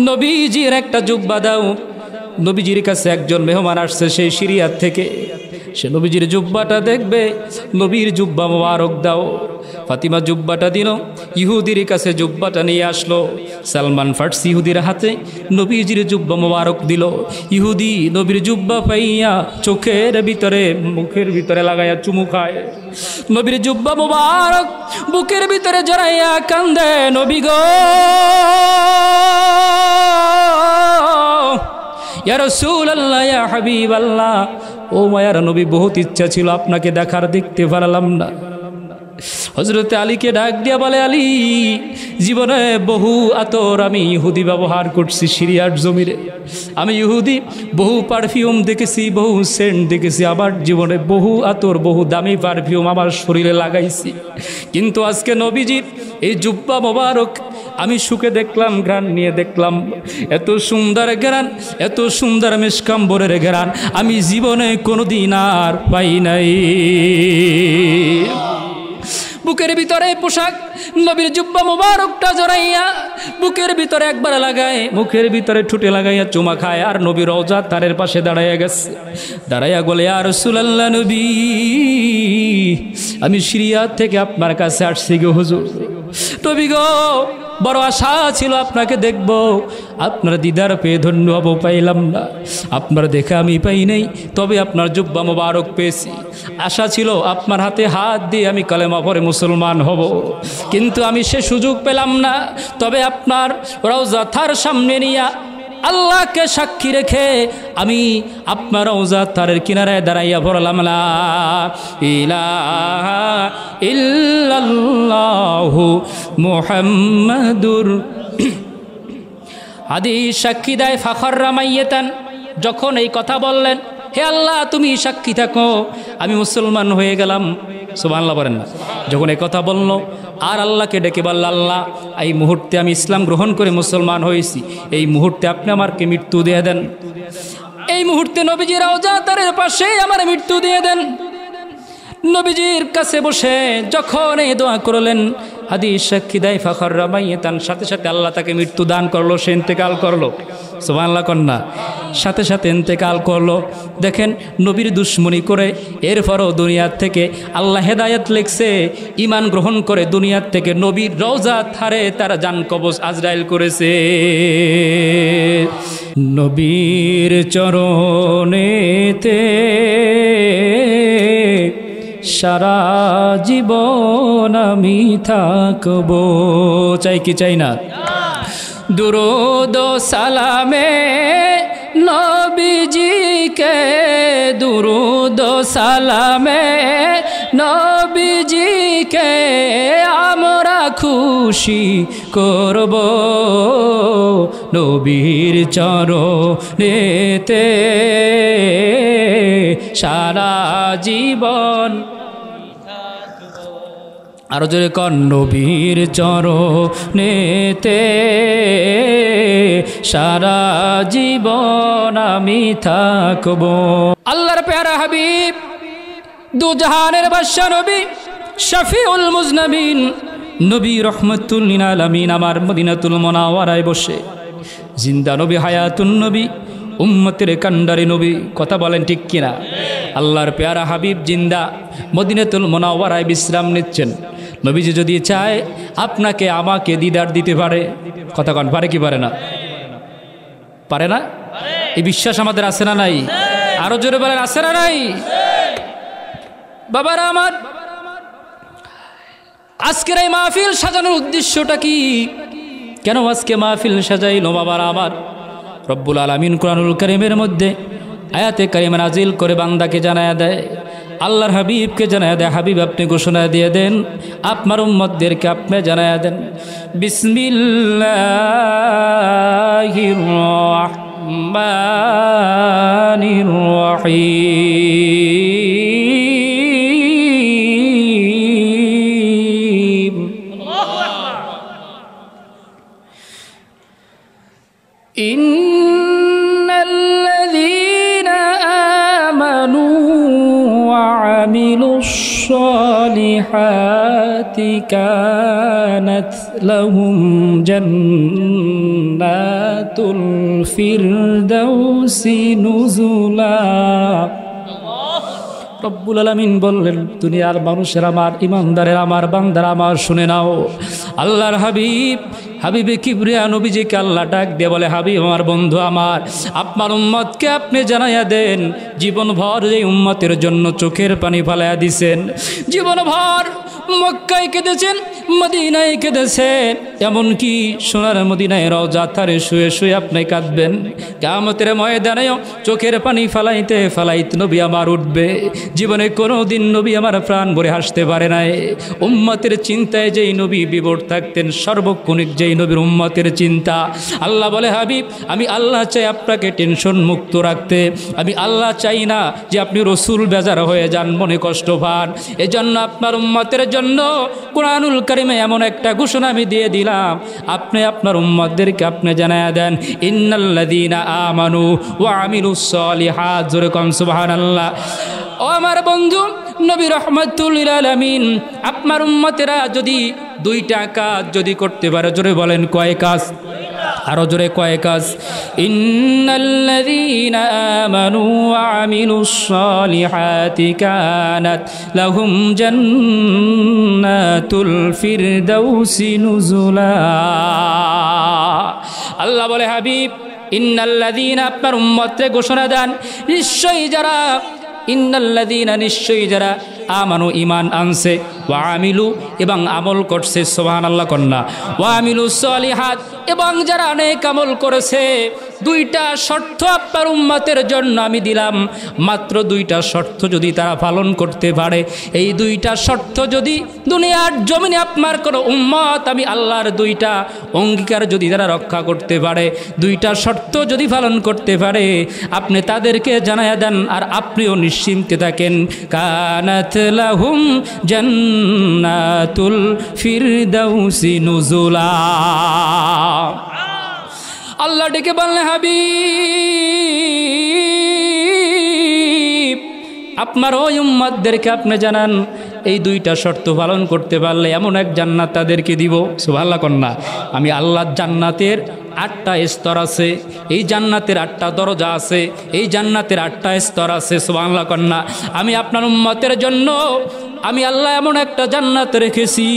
A: নবীজির একটা জুব্বা দাও। নবীজির কাছে একজন মেহমান আসছে সেই সিরিয়াত থেকে, সে নবীজির জুব্বাটা দেখবে, নবীর জুব্বা মোবারক দাও। ফাতিমা জুব্বাটা দিল, ইহুদির কাছে জুব্বাটা নিয়ে আসলো। সালমান ফার্সি ইহুদির হাতে নবীজির জুব্বা মোবারক দিল। ইহুদি নবীর জুব্বা পাইয়া চোখের ভিতরে মুখের ভিতরে লাগাইয়া চুমু খায়। নবীর জুব্বা মোবারক বুকের ভিতরে জড়াইয়া কান্দে, নবী গো, ইয়া রাসূলুল্লাহ, ইয়া হাবিবাল্লাহ, ও মায়ার নবী, বহুত ইচ্ছা ছিল আপনাকে দেখার, দেখতে পারলাম না। হযরতে আলীকে ডাক দিয়া বলে, আলী জীবনে বহু আতর আমি ইহুদি ব্যবহার করছি সিরিয়ার জমিরে, আমি ইহুদি বহু পারফিউম দেখেছি, বহু সেন্ট দেখেছি, আমার জীবনে বহু আতর, বহু দামি পারফিউম আমার শরীরে লাগাইছি, কিন্তু আজকে নবীজির এই জুব্বা মোবারক আমি সুখে দেখলাম, ঘ্রাণ নিয়ে দেখলাম, এত সুন্দর ঘ্রাণ, এত সুন্দর মিশকাম্বরের ঘ্রাণ আমি জীবনে কোনোদিন আর পাই নাই। বুকের ভিতরে পোশাক, নবীর জুব্বা মোবারকটা জড়াইয়া বুকের ভিতরে একবার লাগায়, মুখের ভিতরে ঠুটে লাগাইয়া চুমা খায়, আর নবী রওজা তারের পাশে দাঁড়াইয়া গেছে। দাঁড়াইয়া বলে, ইয়া রাসূলুল্লাহ, নবী আমি সিরিয়া থেকে আপনার কাছে আসছি গো হুজুর। নবী গো, বড় আশা ছিল আপনাকে দেখব, আপনার দিদার পেয়ে ধন্য হব, পাইলাম না। আপনার দেখে আমি পাই নাই, তবে আপনার জুব্বা মোবারক পেয়েছি। আশা ছিল আপনার হাতে হাত দিয়ে আমি কালেমা পড়ে মুসলমান হব, কিন্তু আমি সে সুযোগ পেলাম না। তবে আপনার রওজা তার সামনে নিয়া আল্লাহকে সাক্ষী রেখে আমি আপনার রওজা তারের কিনারায় দাঁড়াইয়া পড়লাম, লা ইলাহা ইল্লাল্লাহু মুহাম্মাদুর হাদিস সাক্ষী দেয় ফাখররা মাইয়াতান, যখন এই কথা বললেন, হে আল্লাহ তুমি সাক্ষী থাকো আমি মুসলমান হয়ে গেলাম, সুবহানাল্লাহ বলেন না। যখন এই কথা বলল আর আল্লাহকে ডেকে বলল, আল্লাহ এই মুহূর্তে আমি ইসলাম গ্রহণ করে মুসলমান হয়েছি, এই মুহূর্তে আপনি আমাকে মৃত্যু দিয়ে দেন, এই মুহূর্তে নবীজির রওজা তারের পাশে আমার মৃত্যু দিয়ে দেন। নবীজির কাছে বসে যখন এই দোয়া করলেন, হাদিস সাক্ষী দেয় ফাখররা মাইয়াতান, সাথে সাথে আল্লাহ তাকে মৃত্যু দান করলো, সে ইন্তেকাল করলো, সুবহানাল্লাহ কন্যা, সাথে সাথে ইন্তেকাল করলো। দেখেন নবীর দুশ্মনী করে এরপরও দুনিয়ার থেকে আল্লাহ হেদায়েত লিখছে, ঈমান গ্রহণ করে দুনিয়ার থেকে নবীর রওজা থারে তারা জান কবজ আজরাইল করেছে। নবীর চরণেতে সারা জীবন আমি থাকবো, চাই কি চাই না? দুরূদ ও সালামে নবীজিকে, দুরূদ ও সালামে নবীজিকে আমরা খুশি করব, নবীর চরণেতে সারা জীবন, আরো জোরে কর, নবীর চরণেতে সারা জীবন আমি থাকব। আল্লাহর প্যারা হাবিব, দু জাহানের বাদশা নবী, শফিউল মুজনবিন নবী রহমতুল লিল আলামিন আমার মদিনাতুল মুনাওয়ারায় বসে, জিন্দা নবী, হায়াতুন নবী, উম্মতের কান্ডারি নবী, কথা বলেন ঠিক কিনা? আল্লাহর প্যারা হাবিব জিন্দা মদিনাতুল মুনাওয়ারায় বিশ্রাম নিচ্ছেন। নবীজি যদি চায় আপনাকে আমাকে দিদার দিতে পারে, কথা কন, পারে কি পারে না? পারে না? এই বিশ্বাস আমাদের আছে না নাই? আরো জোরে বলেন, আছে না নাই? বাবারা আমার, আজকের এই মাহফিল সাজানোর উদ্দেশ্যটা কি? কেন আজকে মাহফিল সাজাইলো বাবারা আমার? রব্বুল আলামিন কোরআনুল কারীমের মধ্যে আয়াতে কারিমা নাজিল করে বান্দাকে জানায়া দেয়, আল্লাহর হাবিবকে জানায়া দেয়, হাবিব আপনি ঘোষণা দিয়ে দেন, আপনার উম্মতদেরকে আপনি জানায়া দেন, বিসমিল্লাহির রাহমানির রহিম। ইন্নাল্লাযীনা আমানু ওয়া আমিলুস সালিহাতি কানাত লাহুম জান্নাতুল ফিরদাউসি নুজুলা। রব্বুল আলামিন বললেন, দুনিয়ার মানুষের আমার, ইমানদারের আমার, বান্দারা আমার, শুনে নাও, আল্লাহর হাবিব, হাবিবে কিবরিয়া নবীজিকে আল্লাহ ডাক দিয়ে বলে, হাবিব আমার, বন্ধু আমার, আপনার উম্মতকে আপনি জানাইয়া দেন, জীবনভর এই উম্মতের জন্য চোখের পানি ফালাইয়া দিছেন, জীবনভর মক্কায় কেঁদেছেন, মদিনায় কেঁদেছেন, এমনকি সোনার মদিনায় রওজা থারে শুয়ে শুয়ে আপনি কাঁদবেন। কিয়ামতের ময়দানেও চোখের পানি ফালাইতে ফালাইতে নবী আমার উঠবে। জীবনে কোনো দিন নবী আমার প্রাণ ভরে হাসতে পারে নাই। উম্মতের চিন্তায় যেই নবী বিভোর থাকতেন, সর্বক্ষণিক যেই নবীর উম্মতের চিন্তা। আল্লাহ বলে, হাবিব আমি আল্লাহ চাই আপনাকে টেনশন মুক্ত রাখতে, আমি আল্লাহ চাই না যে আপনি রসুল বেজার হয়ে যান, মনে কষ্ট পান। এজন্য আপনার উম্মতের জন্য কোরআনুল কারীমে এমন একটা ঘোষণা আমি দিয়ে দিলাম, আপনি আপনার উম্মতদেরকে আপনি জানায়া দেন, ইন্নাল্লাযীনা আমানু ওয়া আমিলুস সালিহাত, জোরে কোন সুবহানাল্লাহ। ও আমার বন্ধু নবী রহমাতুল লিল আলামিন, আপনার উম্মতেরা যদি দুইটা কাজ যদি করতে পারে, জোরে বলেন কয় কাজ? আরো জোরে কয় কাজ? ইন্নাল্লাযীনা আমানু ওয়া আমিলুস সালিহাতি কানাত লাহুম জান্নাতুল ফিরদাউসি নুজুলা। আল্লাহ বলে, হাবিব ইন্নাল্লাযীনা, আপনার উম্মতকে ঘোষণা দেন, নিশ্চয়ই যারা, ইন্নাল্লাযীনা, নিশ্চয়ই যারা আমানু ঈমান আনছে, ওয়া আমিলু এবং আমল করছে, সুবহানাল্লাহ কন্যা, ওয়া আমিলু সলিহাত এবং যারা নেক আমল করেছে। দুইটা শর্ত আপনার উম্মতের জন্য আমি দিলাম, মাত্র দুইটা শর্ত যদি তারা পালন করতে পারে, এই দুইটা শর্ত যদি দুনিয়ার জমিনে আপনার কোনো উম্মত আমি আল্লাহর দুইটা অঙ্গীকার যদি তারা রক্ষা করতে পারে, দুইটা শর্ত যদি পালন করতে পারে, আপনি তাদেরকে জানায়া দেন আর আপনিও নিশ্চিন্তে থাকেন। কানাত লাহুম জান্নাতুল ফিরদাউসি নুজুলা। আল্লাহ ডেকে বললেন, হাবিব আপনার ওই উম্মতদেরকে আপনি জানান এই দুইটা শর্ত পালন করতে পারলে এমন এক জান্নাত তাদেরকে দিব। সুবহানাল্লাহ কন্যা। আমি আল্লাহর জান্নাতের 8টা স্তর আছে, এই জান্নাতের 8টা দরজা আছে, এই জান্নাতের 8টা স্তর আছে। সুবহানাল্লাহ কন্যা। আমি আপনার উম্মতের জন্য আমি আল্লাহ এমন একটা জান্নাত রেখেছি,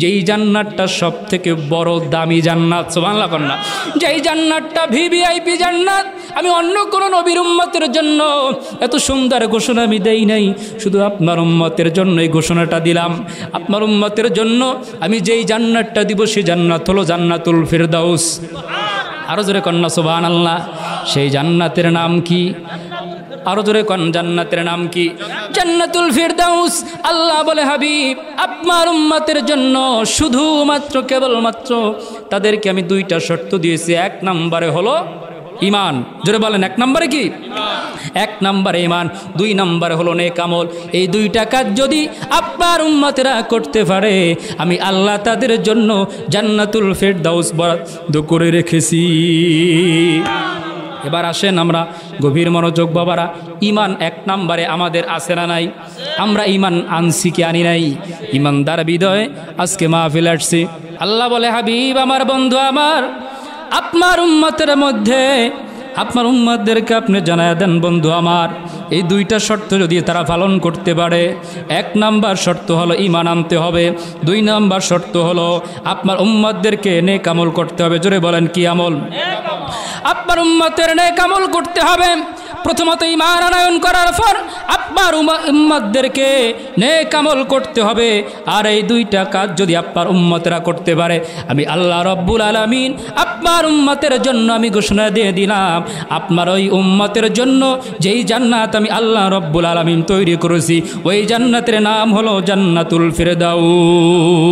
A: যেই জান্নাতটা সব থেকে বড় দামি জান্নাত। সুবহানাল্লাহ কন্যা। যেই জান্নাতটা ভিভিআইপি জান্নাত। আমি অন্য কোনো নবীর উম্মতের জন্য এত সুন্দর ঘোষণা আমি দেই নাই, শুধু আপনার উম্মতের জন্য এই ঘোষণাটা দিলাম। আপনার উম্মতের জন্য আমি যেই জান্নাতটা দিব সেই জান্নাত হলো জান্নাতুল ফিরদাউস। আরো জোরে কন্যা সুবহানাল্লাহ। সেই জান্নাতের নাম কি? আরো জোরে কোন জান্নাতের নাম কি? জান্নাতুল ফিরদাউস। আল্লাহ বলে, হাবিব আপনার উম্মতের জন্য শুধুমাত্র কেবলমাত্র তাদেরকে আমি দুইটা শর্ত দিয়েছি। 1 নম্বরে হলো ঈমান। জোরে বলেন, 1 নম্বরে কি? 1 নম্বরে ঈমান, 2 নম্বরে হলো নেক আমল। এই দুইটা কাজ যদি আপনার উম্মতেরা করতে পারে, আমি আল্লাহ তাদের জন্য জান্নাতুল ফিরদাউস বরাদ্দ করে রেখেছি। এবার আসেন আমরা গভীর মনোযোগ বাবারা, ঈমান 1 নম্বরে আমাদের আছে না নাই? আমরা ঈমান আনছি কি আনি নাই? ঈমানদার হৃদয়ে আজকে মাহফিল আসছি। আল্লাহ বলে, হাবিব আমার বন্ধু আমার, আপনার উম্মতের মধ্যে আপনার উম্মতদেরকে আপনি জানায় দেন, বন্ধু আমার এই দুইটা শর্ত যদি তারা পালন করতে পারে, 1 নম্বর শর্ত হলো ঈমান আনতে হবে, 2 নম্বর শর্ত হলো আপনার উম্মতদেরকে নেক আমল করতে হবে। জোরে বলেন, কি আমল? আপনার উম্মতের নেক আমল করতে হবে। প্রথমত ঈমান আনয়ন করার পর আপনার উম্মতদেরকে নেক আমল করতে হবে। আর এই দুইটা কাজ যদি আপনার উম্মতেরা করতে পারে, আমি আল্লাহ রব্বুল আলামিন আপনার উম্মতের জন্য আমি ঘোষণা দিয়ে দিলাম, আপনার ওই উম্মতের জন্য যেই জান্নাত আমি আল্লাহ রব্বুল আলামিন তৈরি করেছি, ওই জান্নাতের নাম হলো জান্নাতুল ফিরদাউস।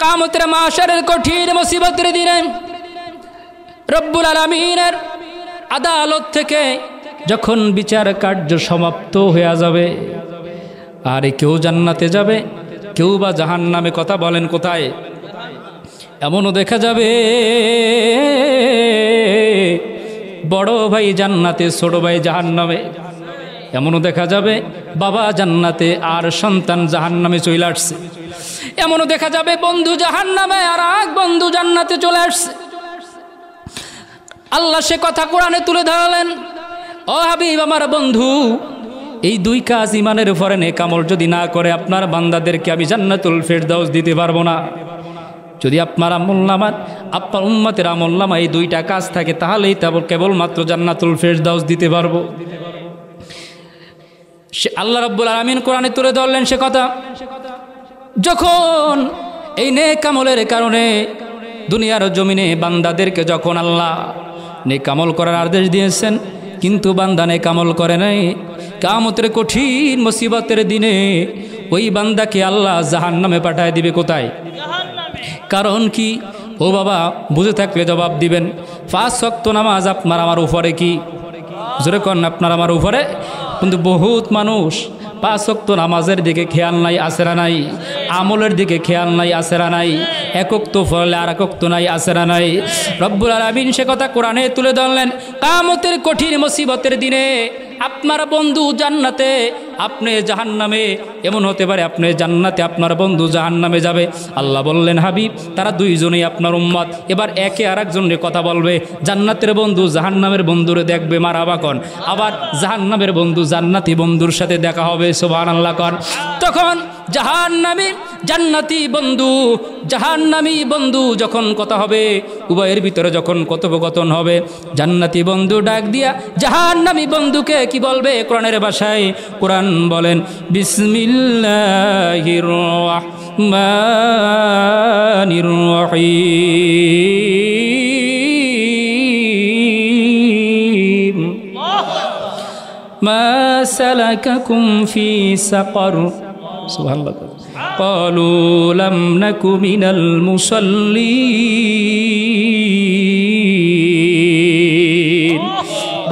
A: কিয়ামতের মাশারের কঠিন মুসিবতের দিনে রব্বুল আলামিনের আদালত থেকে যখন বিচার কার্য সমাপ্ত হয়ে যাবে, আর কেউ জান্নাতে যাবে, কেউ বা জাহান্নামে। কথা বলেন কোথায়? এমনও দেখা যাবে বড় ভাই জান্নাতে, ছোট ভাই জাহান্নামে। এমনও দেখা যাবে বাবা জান্নাতে আর সন্তান জাহান্নামে চলে আসছে। এমনও দেখা যাবে বন্ধু জাহান্নামে আর এক বন্ধু জান্নাতে চলে আসছে। আল্লাহ সে কথা কোরআনে তুলে ধরলেন, ও হাবিব আমার বন্ধু, এই 2 কাজ ঈমানের উপরে নেক আমল যদি না করে আপনার বান্দাদেরকে আমি জান্নাতুল ফিরদাউস দিতে পারবো না। যদি আপনার আমলনামায়, আপনার উম্মতের আমলনামায় এই 2টা কাজ থাকে, তাহলেই কেবলমাত্র জান্নাতুল ফিরদাউস দিতে পারবো। সে আল্লাহ রাব্বুল আলামিন কোরআনে তুলে ধরলেন সে কথা। যখন এই নেক আমলের কারণে দুনিয়ার জমিনে বান্দাদেরকে যখন আল্লাহ নেক আমল করার আদেশ দিয়েছেন, কিন্তু বান্দা নেক আমল করে নাই, কিয়ামতের কঠিন মুসিবতের দিনে ওই বান্দাকে আল্লাহ জাহান্নামে পাঠায় দিবে। কোথায়? কারণ কি? ও বাবা, বুঝে থাকলে জবাব দিবেন। 5 ওয়াক্ত নামাজ আপনার আমার উপরে কি? জোরে কোন, আপনার আমার উপরে। কিন্তু বহুত মানুষ 5 ওয়াক্ত নামাজের দিকে খেয়াল নাই, আসেরা নাই। আমলের দিকে খেয়াল নাই, আসেরা নাই। 1 ওয়াক্ত ফলে আর 1 ওয়াক্ত নাই, আসেরা নাই। রব্বুল আলামিন সে কথা কোরআনে তুলে ধরলেন। কিয়ামতের কঠিন মুসিবতের দিনে আপনার বন্ধু জান্নাতে আপনি জাহান্নামে, এমন হতে পারে আপনি জান্নাতে, আপনার বন্ধু জাহান্নামে যাবে। আল্লাহ বললেন, হাবিব তারা দুইজনেই আপনার উম্মত। এবার একে আর একজনের কথা বলবে। জান্নাতের বন্ধু জাহান্নামের বন্ধুরে দেখবে, মারহাবা কন। আবার জাহান্নামের বন্ধু জান্নাতি বন্ধুর সাথে দেখা হবে, সুবহানাল্লাহ কন। তখন জাহান্নামী জান্নাতি বন্ধু, জাহান্নামী বন্ধু যখন কথা হবে, উভয়ের ভিতরে যখন কথোপকথন হবে, জান্নাতি বন্ধু ডাক দিয়া জাহান্নামী বন্ধুকে কি বলবে কোরআনের ভাষায়? কোরআন বলেন, বিসমিল্লাহির রাহমানির রহিম, মা সালাকাকুম ফি সাকার, সুবহানাল্লাহ। ক্বালু লাম নাকু মিনাল মুসাল্লিন।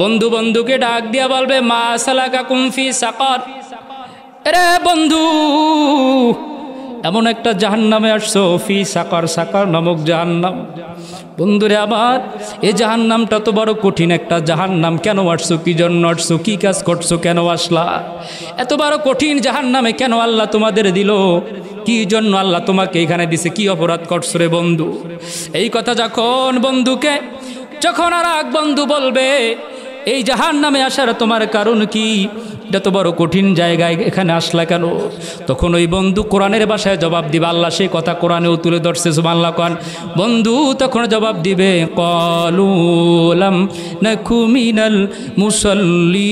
A: বন্ধু বন্ধুকে ডাক দিয়া বলবে, মা সালাকাকুম ফি সাকার, রে বন্ধু এমন একটা জাহান্নামে আসছো, ফি সাকার, সাকার নামক জাহান্নাম। বন্ধুরে আমার, এই জাহান্নামটা তো বড় কঠিন একটা জাহান্নাম। কেন আসছো, কি জন্য আসছো, কি কাজ করছো, কেন আসলা? এত বড় কঠিন জাহান্নামে কেন আল্লাহ তোমাদের দিল? কি জন্য আল্লাহ তোমাকে এখানে দিছে? কি অপরাধ করছো রে বন্ধু? এই কথা যখন বন্ধুকে, যখন আর এক বন্ধু বলবে এই জাহান্নামে আসার তোমার কারণ কি, এটা তো বড় কঠিন জায়গায় এখানে আসলা কেন, তখন ওই বন্ধু কোরআনের ভাষায় জবাব দিবে। আল্লাহ সেই কথা কোরআনেও তুলে ধরছে, সুবহানাল্লাহ কোরআন। বন্ধু তখন জবাব দিবে, ক্বালু লাম নাকু মিনাল মুসাল্লিন।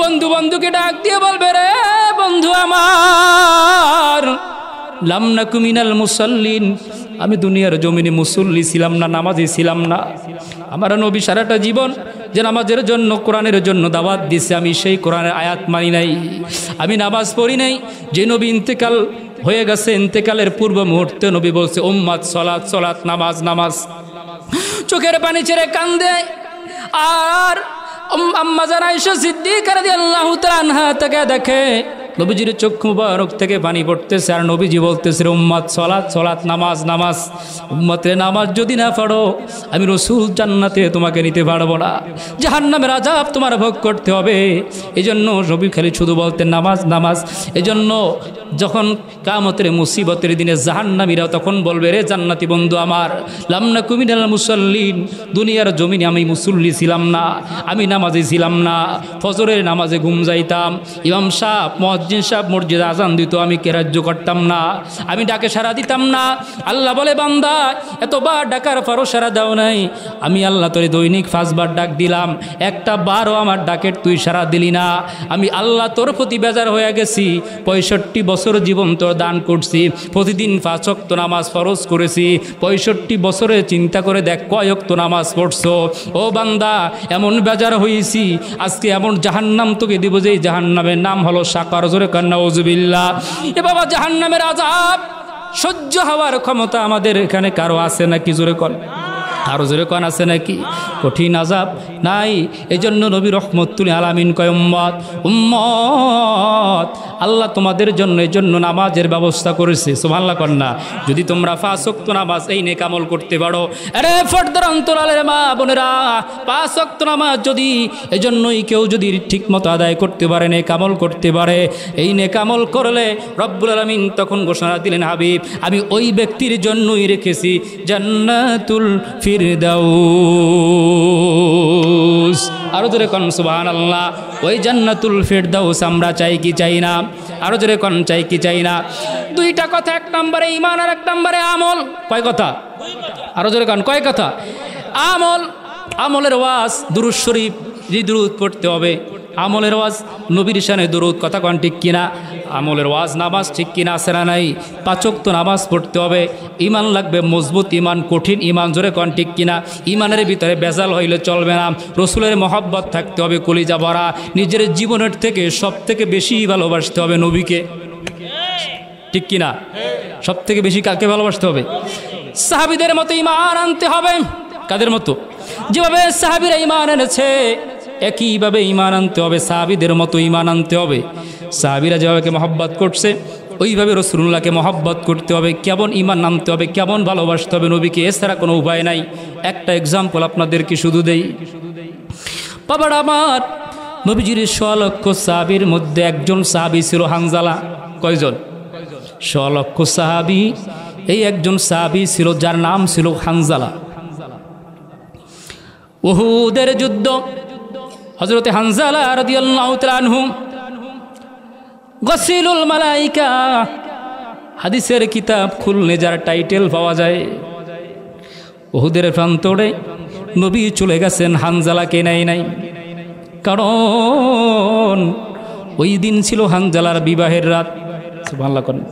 A: বন্ধু বন্ধুকে ডাক দিয়ে বলবে, রে বন্ধু আমার, লাম নাকু মিনাল মুসাল্লিন, আমি দুনিয়ার জমিনে মুসল্লি ছিলাম না, নামাজি ছিলাম না। আমার নবী সারাটা জীবন যে নামাজের জন্য, কোরআনের জন্য দাওয়াত দিছে, আমি সেই কোরআনের আয়াত মানি নাই, আমি নামাজ পড়ি নাই। যে নবী ইন্তেকাল হয়ে গেছে, ইন্তেকালের পূর্ব মুহূর্তে নবী বলছে, উম্মাত সলাত, সলাত, নামাজ, নামাজ। চোখের পানি ছেড়ে কান্দে। আর আম্মা জান আয়েশা সিদ্দিকা রাদিয়াল্লাহু তাআলা আনহা তাকে দেখে নবীজির চক্ষু মুবারক থেকে পানি পড়তেছে, আর নবীজি বলতেছে, উম্মত সলাত, সলাত, নামাজ, নামাজ। উম্মতের নামাজ যদি না পড়ো, আমি রাসূল জান্নাতে তোমাকে নিতে পারবো না, জাহান্নামের আযাব তোমার ভোগ করতে হবে। এজন্য নবী খালি শুধু বলতেন নামাজ, নামাজ। এজন্য যখন কিয়ামতের মুসিবতের দিনে জাহান্নামীরা তখন বলবে, রে জান্নাতি বন্ধু আমার, লাম নাকু মিনাল মুসাল্লিন, দুনিয়ার জমিনে আমি মুসল্লি ছিলাম না, আমি নামাজি ছিলাম না, ফজরের নামাজে ঘুম যাইতাম, ইমাম সাহেব মুয়াজ্জিন সাহেব মসজিদে আজান দিত, আমি কেরাজ্য করতাম না, আমি ডাকে সাড়া দিতাম না। আল্লাহ বলে, বান্দা এতবার ডাকার পরও সাড়া দাও নাই, আমি আল্লাহ তোরে দৈনিক 5 বার ডাক দিলাম, একটা বারও আমার ডাকের তুই সাড়া দিলি না। আমি আল্লাহ তোর প্রতি বেজার হয়ে গেছি। 65 বছর জীবন তোর দান করছি, প্রতিদিন 5 ওয়াক্ত নামাজ ফরজ করেছি। 65 বছরে চিন্তা করে দেখ কয় ওয়াক্ত নামাজ পড়ছো। ও বান্দা, এমন বেজার হয়েছি, আজকে এমন জাহান্নাম তোকে দিব যে জাহান্নামের নাম হলো সাকার। জোরে কান্না, নাউজুবিল্লাহ। এ বাবা, জাহান্নামের আযাব সহ্য হওয়ার ক্ষমতা আমাদের এখানে কারো আছে নাকি? জোরে কন, আরো জোরে কন, আছে নাকি? কঠিন আযাব নাই। এজন্য নবী রহমতুল আলামিন কয়, উম্মত, উম্মত, আল্লাহ তোমাদের জন্য এই জন্য নামাজের ব্যবস্থা করেছে। সুবহানাল্লাহ কন না? যদি তোমরা 5 ওয়াক্ত নামাজ এই নেক আমল করতে পারো, আরে পর্দার অন্তরালের মা বোনেরা, 5 ওয়াক্ত নামাজ যদি এজন্যই কেউ যদি ঠিকমতো আদায় করতে পারে, নেক আমল করতে পারে, এই নেক আমল করলে রব্বুল আলামিন তখন ঘোষণা দিলেন, হাবিব আমি ওই ব্যক্তির জন্যই রেখেছি জান্নাতুল ফিরদাউস। আরো জোরে কন সুবহানাল্লাহ। ওই জান্নাতুল ফিরদাউস আমরা চাই কি চাই না? আরো জোরে কন, চাই কি চাই না? দুইটা কথা, 1 নম্বরে ঈমান আর 1 নম্বরে আমল। কয় কথা? আরো জোরে কন, কয় কথা? আমল, আমলের ওয়াজ, দুরূদ শরীফ, দরুদ পড়তে হবে। আমলের ওয়াজ, নবীর শানে দরুদ, কথা কন ঠিক কিনা? আমলের ওয়াজ, নামাজ ঠিক কিনা, আছে না নাই? 5 ওয়াক্ত নামাজ পড়তে হবে। ঈমান লাগবে মজবুত ঈমান, কঠিন ঈমান, জোরে কন ঠিক কিনা? ঈমানের ভিতরে বেজাল হইলে চলবে না। রসুলের মহব্বত থাকতে হবে কলিজা ভরা। নিজের জীবনের থেকে সব থেকে বেশি ভালোবাসতে হবে নবীকে, ঠিক কিনা? সব থেকে বেশি কাকে ভালোবাসতে হবে? সাহাবীদের মতো ঈমান আনতে হবে। কাদের মতো? যেভাবে সাহাবীরা ঈমান এনেছে একইভাবে ঈমান আনতে হবে, সাহাবীদের মতো ঈমান আনতে হবে। সাহাবীরা যেভাবে মহব্বত করছে ওইভাবে রাসূলুল্লাহকে মহব্বত করতে হবে। কেমন ঈমান আনতে হবে, কেমন ভালোবাসতে হবে নবীকে, এছাড়া কোনো উপায় নাই। একটা এক্সাম্পল আপনাদেরকে শুধু দেই। বাবারা আমার, নবীজির 100 লক্ষ সাহাবীর মধ্যে একজন সাহাবী ছিল হানজালা। কয়জন? 100 লক্ষ সাহাবী, এই একজন সাহাবী ছিল যার নাম ছিল হানজালা। উহুদের যুদ্ধ, হযরতে হানজালা রাদিয়াল্লাহু তাআলা আনহু গসিলুল মালাইকা হাদিসের কিতাব খুললে যার টাইটেল পাওয়া যায়, উহুদের প্রান্তরে নবী চলে গেছেন, হানজালাকে নেয় নাই। কারণ ওই দিন ছিল হানজালার বিবাহের রাত। সুবহানাল্লাহ করেন।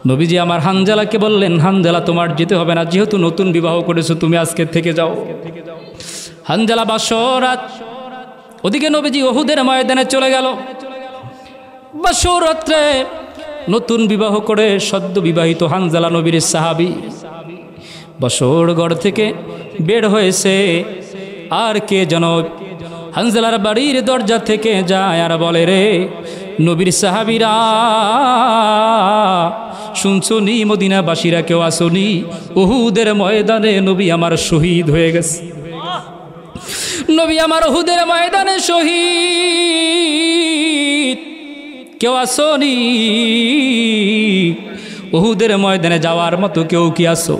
A: নবীজি আমার হানজালাকে বললেন, হানজালা তোমার যেতে হবে না, যেহেতু নতুন বিবাহ করেছো তুমি আজকে থেকে যাও। হানজালা বাসর রাত, ওদিকে নবীজি উহুদের ময়দানে চলে গেল। বাসর রাত্রে নতুন বিবাহ করে সদ্য বিবাহিত হানজালা নবীর সাহাবী বাসর ঘর থেকে বের হয়েছে, আর কে যেন হানজালার বাড়ির দরজা থেকে যায় আর বলে, রে নবীর সাহাবীরা শুনছো নি, মদিনাবাসীরা কেউ আসনি, উহুদের ময়দানে নবী আমার শহীদ হয়ে গেছে। নবী আমার উহুদের ময়দানে শহীদ, কেউ আসনি? উহুদের ময়দানে যাওয়ার মতো কেউ কি আসো?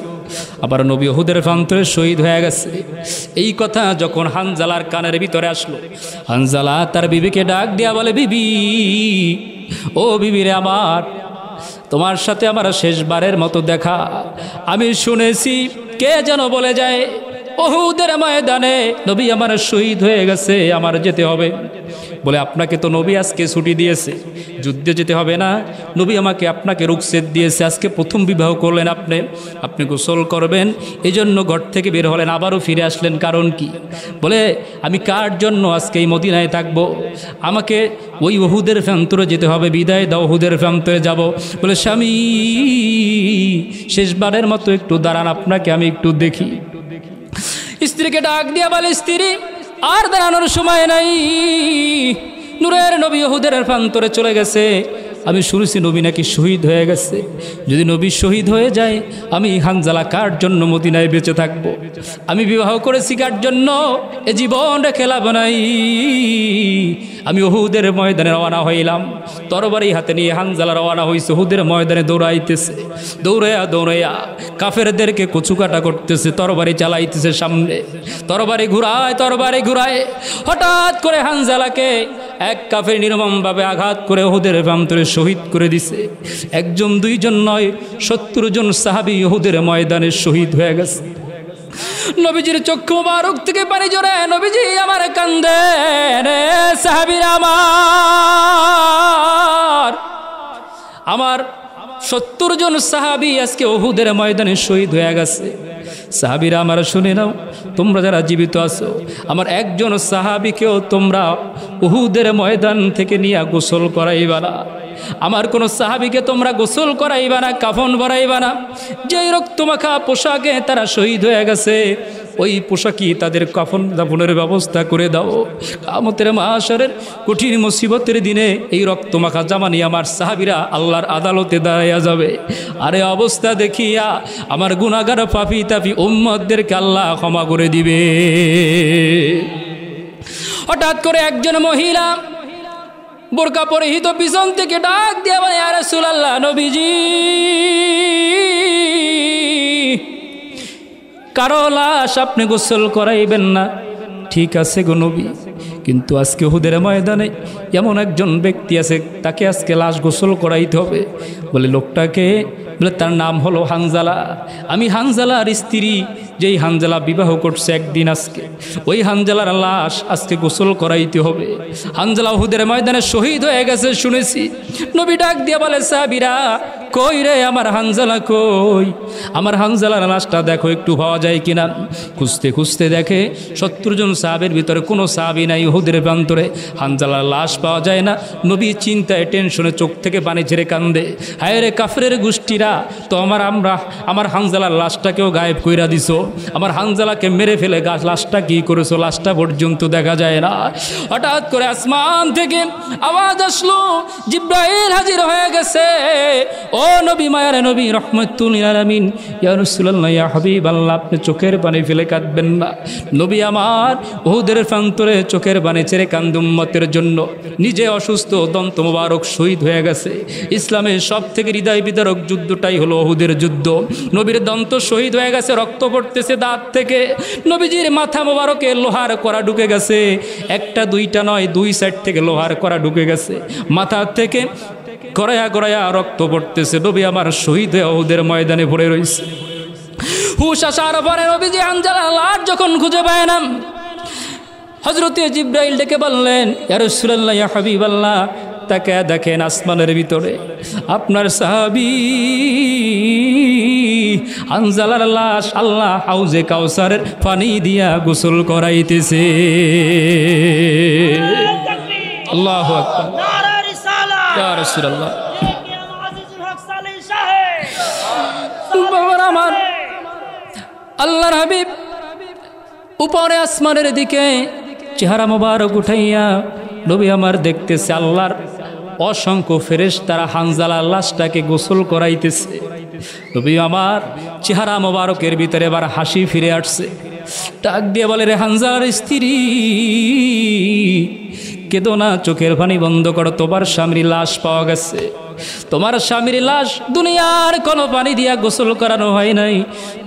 A: আবার নবী উহুদের প্রান্তরে শহীদ হয়ে গেছে। এই কথা যখন হানজালার কানের ভিতরে আসলো, হানজালা তার বিবিকে ডাক দিয়া বলে, বিবি, ও বিবিরে আমার, তোমার সাথে আমার শেষবারের মতো দেখা। আমি শুনেছি কে যেন বলে যায় উহুদের ময়দানে নবী আমার শহীদ হয়ে গেছে, আমার যেতে হবে। বলে, আপনাকে তো নবী আজকে ছুটি দিয়েছে, যুদ্ধে যেতে হবে না, নবী আমাকে আপনাকে রুখসেত দিয়েছে, আজকে প্রথম বিবাহ করলেন আপনি গোসল করবেন, এই জন্য ঘর থেকে বের হলেন, আবারও ফিরে আসলেন, কারণ কি? বলে, আমি কার জন্য আজকে এই মদিনায় থাকবো, আমাকে ওই উহুদের প্রান্তরে যেতে হবে, বিদায় দাও, উহুদের প্রান্তরে যাব। বলে, স্বামী শেষবারের মতো একটু দাঁড়ান, আপনাকে আমি একটু দেখি। স্ত্রীকে ডাক দিয়া বলে, স্ত্রী আর দাঁড়ানোর সময় নাই, নূরের নবী উহুদের প্রান্তরে চলে গেছে। আমি শুনেছি নবী নাকি শহীদ হয়ে গেছে, যদি নবী শহীদ হয়ে যায় আমি হানজালা কার জন্য মদিনায় বেঁচে থাকবো? আমি বিবাহ করেছি কার জন্য? এ জীবন রেখে লাভ নাই। আমি উহুদের ময়দানে রওনা হইলাম, তরবারি হাতে নিয়ে হানজালা রওনা হয়েছে, উহুদের ময়দানে দৌড়াইতেছে, দৌড়াইয়া কাফেরদেরকে কচুকাটা করতেছে, তরবারি চালাইতেছে সামনে, তরবারি ঘুরায়। হঠাৎ করে হানজালাকে এক কাফের নির্মমভাবে আঘাত করে উহুদের প্রান্তরে শহীদ করে দিছে। একজন দুইজন নয়, 70 জন সাহাবী উহুদের ময়দানে শহীদ হয়ে গেছে। নবীজির চক্ষু মুবারক থেকে পানি ঝরে, নবীজি আমার কান্দে, রে সাহাবীরা আমার 70 জন সাহাবী আজকে উহুদের ময়দানে শহীদ হয়ে গেছে। সাহাবীরা আমার শুনে নাও, তোমরা যারা জীবিত আছো, আমার একজন সাহাবীকেও তোমরা উহুদের ময়দান থেকে নিয়ে গোসল করাইবা না, আমার কোনো সাহাবীকে তোমরা গোসল করাইবা না, কাফন ভরাইবা না। যেই রক্তমাখা পোশাকে তারা শহীদ হয়ে গেছে, ওই পোশাকই তাদের কাফন দাফনের ব্যবস্থা করে দাও। কিয়ামতের মাহশরের কঠিন মুসিবতের দিনে এই রক্তমাখা জামা নিয়ে আমার সাহাবীরা আল্লাহর আদালতে দাঁড়াইয়া যাবে। আরে অবস্থা দেখিয়া আমার গুনাহগার পাপী তাপী উম্মতদেরকে আল্লাহ ক্ষমা করে দিবে। হঠাৎ করে একজন মহিলা বোরকা পরিহিত পিছন থেকে ডাক দিয়া বলে, ইয়া রাসূলুল্লাহ, নবীজি কারো লাশ আপনি গোসল করাইবেন না। ঠিক আছে গো নবী, কিন্তু আজকে উহুদের ময়দানে এমন একজন ব্যক্তি আছে, তাকে আজকে লাশ গোসল করাইতে হবে। বলে, লোকটাকে? বলে, তার নাম হলো হানজালা। আমি হানজালার স্ত্রী, যেই হানজালা বিবাহ করছে একদিন, আজকে ওই হানজালার লাশ আজকে গোসল করাইতে হবে। হানজালা উহুদের ময়দানে শহীদ হয়ে গেছে শুনেছি। নবী ডাক দিয়ে বলে, সাহাবীরা কই রে আমার হানজালা কই? আমার হানজালার লাশটা দেখো একটু পাওয়া যায় কিনা। খুঁজতে খুঁজতে দেখে 70 জন সাহাবের ভিতরে কোনো সাহাবী নাই উহুদের প্রান্তরে, হানজালার লাশ পাওয়া যায় না। নবী চিন্তায় টেনশনে চোখ থেকে পানি ঝেড়ে কান্দে, হায় রে কাফেরের গোষ্ঠীরা, তো আমার হানজালার লাশটাকেও গায়েব কইরা দিছো, আমার হানজালাকে মেরে ফেলে লাশটা কি করেছো, লাশটা পর্যন্ত দেখা যায় না। হঠাৎ করে আসমান থেকে আওয়াজ আসলো, জিব্রাইল হাজির হয়ে গেছে। ও ও নবী, মায়ার নবী, রহমাতুল লিল আলামিন, ইয়া রাসূলুল্লাহ, ইয়া হাবিবাল্লাহ, আপনি চোখের পানি ফেলে কাঁদবেন না। নবী আমার উহুদের প্রান্তরে চোখের পানি ছেড়ে কান্দে উম্মতের জন্য। নিজে অসুস্থ, দন্ত মোবারক শহীদ হয়ে গেছে। ইসলামের সব থেকে হৃদয় বিদারক যুদ্ধটাই হলো উহুদের যুদ্ধ। নবীর দন্ত শহীদ হয়ে গেছে, রক্ত পড়তেছে দাঁত থেকে। নবীজির মাথা মোবারকে লোহার কড়া ঢুকে গেছে, একটা দুইটা নয়, দুই সাইড থেকে লোহার কড়া ঢুকে গেছে। মাথা থেকে গড়ায়া গড়ায়া রক্ত পড়তেছে। নবী আমার শহীদ হয়ে উহুদের ময়দানে পড়ে রয়েছে। হুশ আসার পরে নবীজি হানজালার লাশ যখন খুঁজে পায় না, হযরতে জিবরাইল ডেকে বললেন, ইয়া রাসূলুল্লাহ, ইয়া হাবিবাল্লাহ, তাকে দেখেন আসমানের ভিতরে আপনার সাহাবী হানজালার লাশ আল্লাহ হাউজে কাউসারের পানি দিয়া গোসল করাইতেছে। আল্লাহু আকবার, নারে রিসালাত, ইয়া রাসূলুল্লাহ। বাবার আমার আল্লাহর হাবিব উপরে আসমানের দিকে চেহারা মোবারক উঠাইয়া নবী আমার দেখতেছে আল্লাহর অসংখ্য ফেরেশতারা হানজালার লাশটাকে গোসল করাইতেছে। নবী আমার চেহারা মোবারকের ভিতরে এবার হাসি ফিরে আসছে। ডাক দিয়ে বলে, রে হানজালার স্ত্রী, কেঁদো না, চোখের পানি বন্ধ করো, তোমার স্বামীর লাশ পাওয়া গেছে। তোমার স্বামীর লাশ দুনিয়ার কোনো পানি দিয়া গোসল করানো হয় নাই,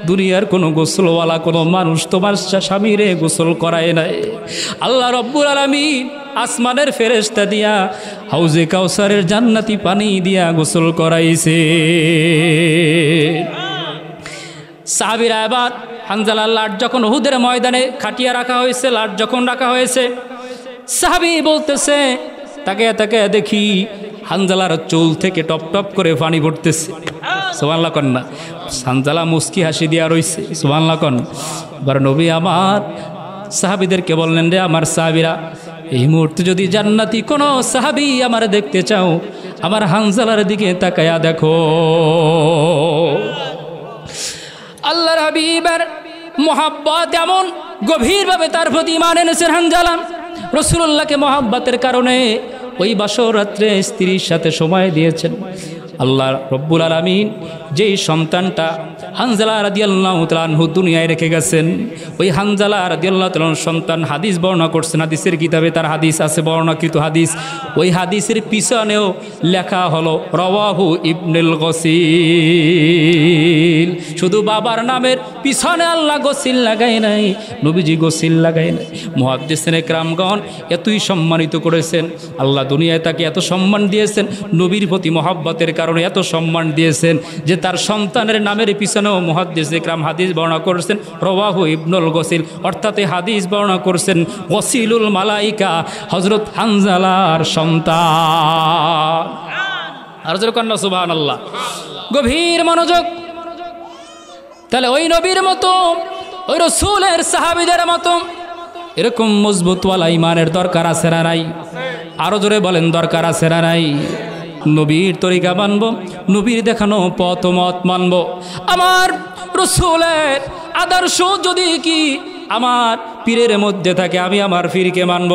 A: দুনিয়ার কোনো গোসলওয়ালা কোনো মানুষ তোমার স্বামীরে গোসল করায় নাই। আল্লাহ রব্বুল আলামিন আসমানের ফেরেশতা দিয়া হাউজে কাউসারের জান্নাতি পানি দিয়া গোসল করাইছে। সাহাবীরা এবার হানজালার লাশ যখন উহুদের ময়দানে খাটিয়া রাখা হয়েছে, লাশ যখন রাখা হয়েছে, সাহাবী বলতেছে, তাকে তাকে দেখি হানজালার চুল থেকে টপ টপ করে পানি পড়তেছে। সুবহানাল্লাহ কন না, হানজালা মুস্কি হাসি দিয়া রইছে। সুবহানাল্লাহ কন। এবার নবী আমার সাহাবীদেরকে বললেন, রে আমার সাহাবীরা, এই মুহূর্তে যদি জান্নাতি কোনো সাহাবী আমার দেখতে চাও, আমার হানজালার দিকে তাকায়া দেখো। আল্লাহর হাবিবের মোহাব্বত এমন গভীরভাবে তার প্রতি ঈমান এনেছেন হানজালা। রাসূলুল্লাহকে মোহাব্বতের কারণে ওই বাসর রাত্রে স্ত্রীর সাথে সময় দিয়েছেন। আল্লাহ রব্বুল আলামিন যেই সন্তানটা হানজালা রাদিয়াল্লাহু তাআলা আনহু দুনিয়ায় রেখে গেছেন, ওই হানজালা রাদিয়াল্লাহু তাআলা সন্তান হাদিস বর্ণনা করছেন, হাদিসের কিতাবে তার হাদিস আছে, বর্ণনাকৃত হাদিস। ওই হাদিসের পিছনেও লেখা হলো রাওয়াহু ইবনুল গসিল। শুধু বাবার নামের পিছনে আল্লাহ গসিল লাগাই নাই, নবীজি গসিল লাগাই নাই। মুহাদ্দিসিনে কেরামগণ এতই সম্মানিত করেছেন, আল্লাহ দুনিয়ায় তাকে এত সম্মান দিয়েছেন, নবীর প্রতি মহব্বতের কারণে এত সম্মান দিয়েছেন যে তার সন্তানের নামের পিছনেও মুহাদ্দিসে কেরাম হাদিস বর্ণনা করেছেন রাওয়াহু ইবনুল গসিল, অর্থাৎ হাদিস বর্ণনা করেছেন গসিলুল মালাইকা, হযরত হানজালার সন্তান। আর জোরে কন্না সুবহানাল্লাহ। গভীর মনোযোগ। তাহলে ওই নবীর মতো, ওই রাসূলের সাহাবীদের মতো এরকম মজবুতওয়ালা ঈমানের দরকার আছে না নাই? আরো জোরে বলেন, দরকার আছে না নাই? নবীর তরিকা মানব, নবীর দেখানো পথ মত মানব। আমার রাসূলের আদর্শ যদি কি আমার পীরের মধ্যে থাকে, আমি আমার পীরকে মানব।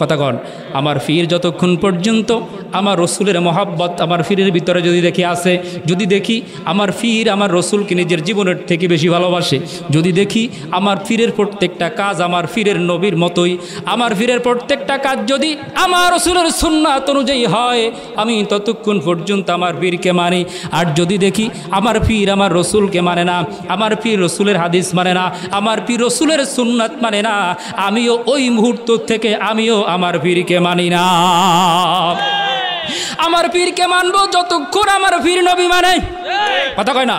A: কথা কন, আমার পীর যতক্ষণ পর্যন্ত আমার রসুলের মহাব্বত আমার পীরের ভিতরে যদি দেখি আছে, যদি দেখি আমার পীর আমার রসুলকে নিজের জীবনের থেকে বেশি ভালোবাসে, যদি দেখি আমার পীরের প্রত্যেকটা কাজ আমার পীরের নবীর মতোই, আমার পীরের প্রত্যেকটা কাজ যদি আমার রসুলের সুন্নাত অনুযায়ী হয়, আমি ততক্ষণ পর্যন্ত আমার পীরকে মানি। আর যদি দেখি আমার পীর আমার রসুলকে মানে না, আমার পীর রসুলের হাদিস মানে না, আমার পীর রসুলের সুন্নাত মানে না, আমিও ওই মুহূর্ত থেকে আমিও আমার পীরকে মানি না। আমার পীরকে মানবো যতক্ষণ আমার পীর নবী মানে। কথা কয় না?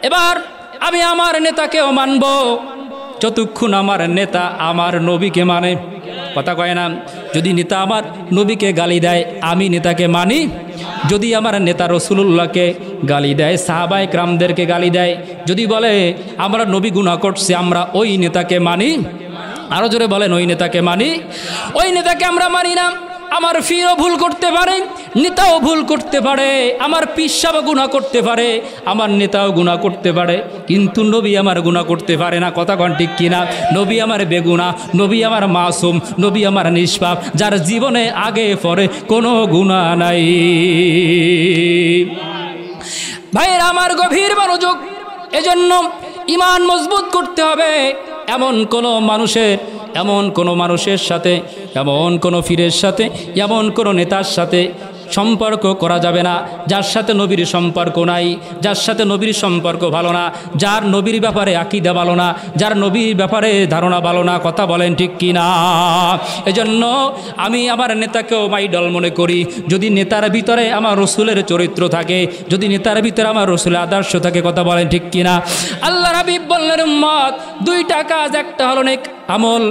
A: এবার আমি আমার নেতাকেও মানবো যতক্ষণ আমার নেতা আমার নবীকে মানে। কথা কয় না? যদি নেতা আমার নবীকে গালি দেয়, আমি নেতাকে মানি। যদি আমার নেতা রসুলুল্লাহকে গালি দেয়, সাহাবায়ে কেরামদেরকে গালি দেয়, যদি বলে আমরা নবী গুনাহ করছে, আমরা ওই নেতাকে মানি। আরো জোরে বলেন, ওই নেতাকে মানি। ওই নেতাকে আমরা মানি না। আমার পীরও ভুল করতে পারে, নেতাও ভুল করতে পারে, আমার পীর সাহেব গুনাহ করতে পারে, আমার নেতাও গুনাহ করতে পারে, কিন্তু নবী আমার গুনাহ করতে পারে না। কথা কন ঠিক কিনা? নবী আমার বেগুনাহ, নবী আমার মাসুম, নবী আমার নিষ্পাপ, যার জীবনে আগে পরে কোনো গুনাহ নাই। ভাইয়েরা আমার, গভীর মনোযোগ। এজন্য ঈমান মজবুত করতে হবে। এমন কোনো মানুষের সাথে, এমন কোনো পীরের সাথে, এমন কোনো নেতার সাথে সম্পর্ক করা যাবে না যার সাথে নবীর সম্পর্ক নাই, যার সাথে নবীর সম্পর্ক ভালো না, যার নবীর ব্যাপারে আকীদা ভালো না, যার নবীর ব্যাপারে ধারণা ভালো না। কথা বলেন ঠিক কি না? এজন্য আমি আমার নেতাকেও আইডল মনে করি যদি নেতার ভিতরে আমার রসুলের চরিত্র থাকে, যদি নেতার ভিতরে আমার রসুলের আদর্শ থাকে। কথা বলেন ঠিক কি না? আল্লাহর হাবিব বললেন, উম্মত দুইটা কাজ, একটা হলো নেক আমল,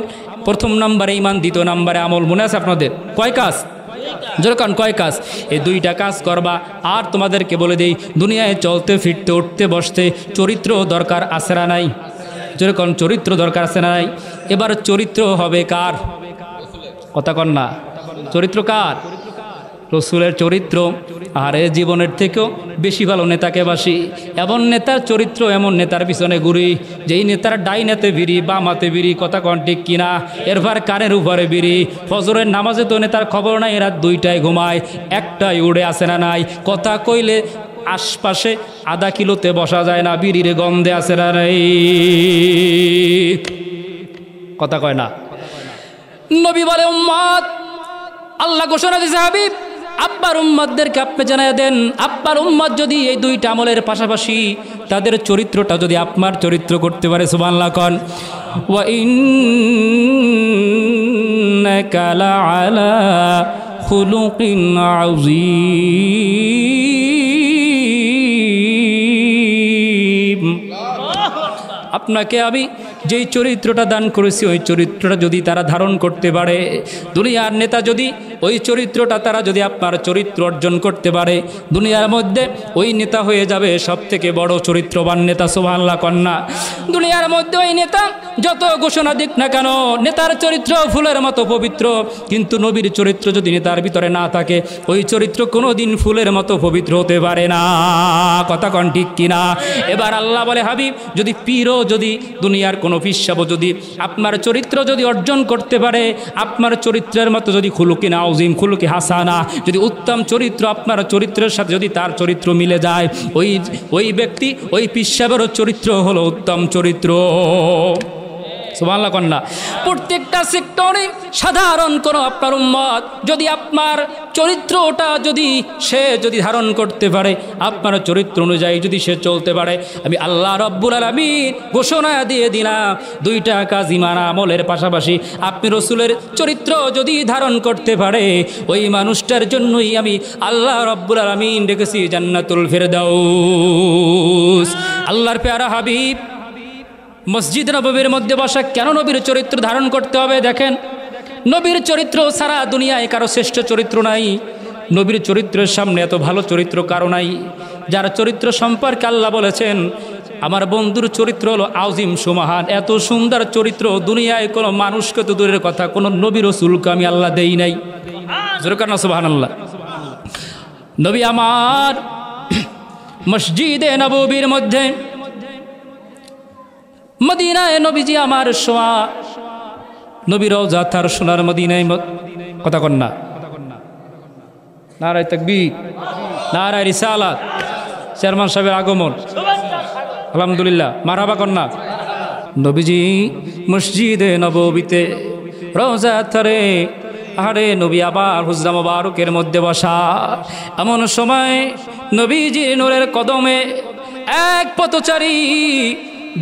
A: প্রথম নম্বরে ঈমান, দ্বিতীয় নম্বরে আমল। মনে আছে আপনাদের? কয় কাজ? যেরকম কয় কাজ? এই দুইটা কাজ করবা। আর তোমাদেরকে বলে দেই, দুনিয়ায় চলতে ফিরতে উঠতে বসতে চরিত্র দরকার আছে না নাই? যেরকম চরিত্র দরকার আছে না নাই? এবার চরিত্র হবে কার? কথা কন না। চরিত্র কার? রসুলের চরিত্র। আর এ জীবনের থেকেও বেশি ভালো নেতাকে বাসি। এমন নেতার চরিত্র, এমন নেতার পিছনে ঘুরি যেই নেতার ডাইনাতে বিড়ি, বামাতে বিড়ি। কথা কন ঠিক কিনা? এরপর কানের উপরে বিড়ি। ফজরের নামাজে তো নেতার খবর নাই, রাত 2টায় ঘুমায়, 1টায় উড়ে আসে না নাই। কথা কইলে আশপাশে আধা কিলোতে বসা যায় না, বিড়ির গন্ধে আসে না নাই। কথা কয় না। নবী বলে, উম্মত, আল্লাহ ঘোষণা দিয়েছে, হাবিব আব্বার উম্মতদেরকে আপনি জানায় দেন, আব্বার উম্মত যদি এই দুইটা আমলের পাশাপাশি তাদের চরিত্রটা যদি আপনার চরিত্র করতে পারে, সুবহানাল্লাহ কোন, ওয়া ইন্নাকা লাআলা খুলুকিন আযীম। আপনাকে আমি যেই চরিত্রটা দান করেছি ওই চরিত্রটা যদি তারা ধারণ করতে পারে, দুনিয়ার নেতা যদি ওই চরিত্রটা তারা যদি আপনার চরিত্র অর্জন করতে পারে, দুনিয়ার মধ্যে ওই নেতা হয়ে যাবে সব থেকে বড় চরিত্রবান নেতা। সুবহানাল্লাহ কন্যা। দুনিয়ার মধ্যে ওই নেতা যত ঘোষণা দিক না কেন, নেতার চরিত্র ফুলের মতো পবিত্র, কিন্তু নবীর চরিত্র যদি নেতার ভিতরে না থাকে, ওই চরিত্র কোনোদিন ফুলের মতো পবিত্র হতে পারে না। কথা কন ঠিক কিনা? এবার আল্লাহ বলে, হাবিব যদি পীরও, যদি দুনিয়ার কোনো পিসাবও যদি আপনার চরিত্র যদি অর্জন করতে পারে, আপনার চরিত্রের মতো যদি খুলুকিন আযীম, খুলুকি হাসানা, যদি উত্তম চরিত্র আপনার চরিত্রের সাথে যদি তার চরিত্র মিলে যায়, ওই ব্যক্তি, ওই পিসাবেরও চরিত্র হলো উত্তম চরিত্র। সুবহানাল্লাহ কন্যা। প্রত্যেকটা সেক্টরে সাধারণ কোনো আপনার উম্মত যদি আপনার চরিত্রটা সে যদি ধারণ করতে পারে, আপনার চরিত্র অনুযায়ী যদি সে চলতে পারে, আমি আল্লাহ রাব্বুল আলামিন ঘোষণা দিয়ে দিলাম, দুইটা কাজ ঈমান আমলের পাশাপাশি আপনি রসুলের চরিত্র যদি ধারণ করতে পারে, ওই মানুষটার জন্যই আমি আল্লাহ রাব্বুল আলামিন রেখেছি জান্নাতুল ফেরদাউস। আল্লাহর প্যারা হাবিব মসজিদ নববীর মধ্যে বসা কেন নবীর চরিত্র ধারণ করতে হবে? দেখেন, নবীর চরিত্র সারা দুনিয়ায় কারো শ্রেষ্ঠ চরিত্র নাই। নবীর চরিত্রের সামনে এত ভালো চরিত্র কারো নাই। যার চরিত্র সম্পর্কে আল্লাহ বলেছেন, আমার বন্ধুর চরিত্র হলো আযীম, সুমহান। এত সুন্দর চরিত্র দুনিয়ায় কোনো মানুষকে তো দূরের কথা, কোনো নবী রাসূলকে আমি আল্লাহ দেই নাই। জোরে কান্না সুবহানাল্লাহ। নবী আমার মসজিদে নববীর মধ্যে, মদিনায় নবীজি আমার শোয়া, নবী রওজা তার সোনার মদিনায়। কথা কন না। নারায়ে তাকবীর, নারায়ে রিসালাত, চেয়ারম্যান সাহেবের আগমন, আলহামদুলিল্লাহ, মারহাবা কন না। নবীজি মসজিদে নববীতে রওজা তারে, আরে নবী আবার হুজরা মোবারকের মধ্যে বসা। এমন সময় নবীজি নূরের কদমে এক পথচারী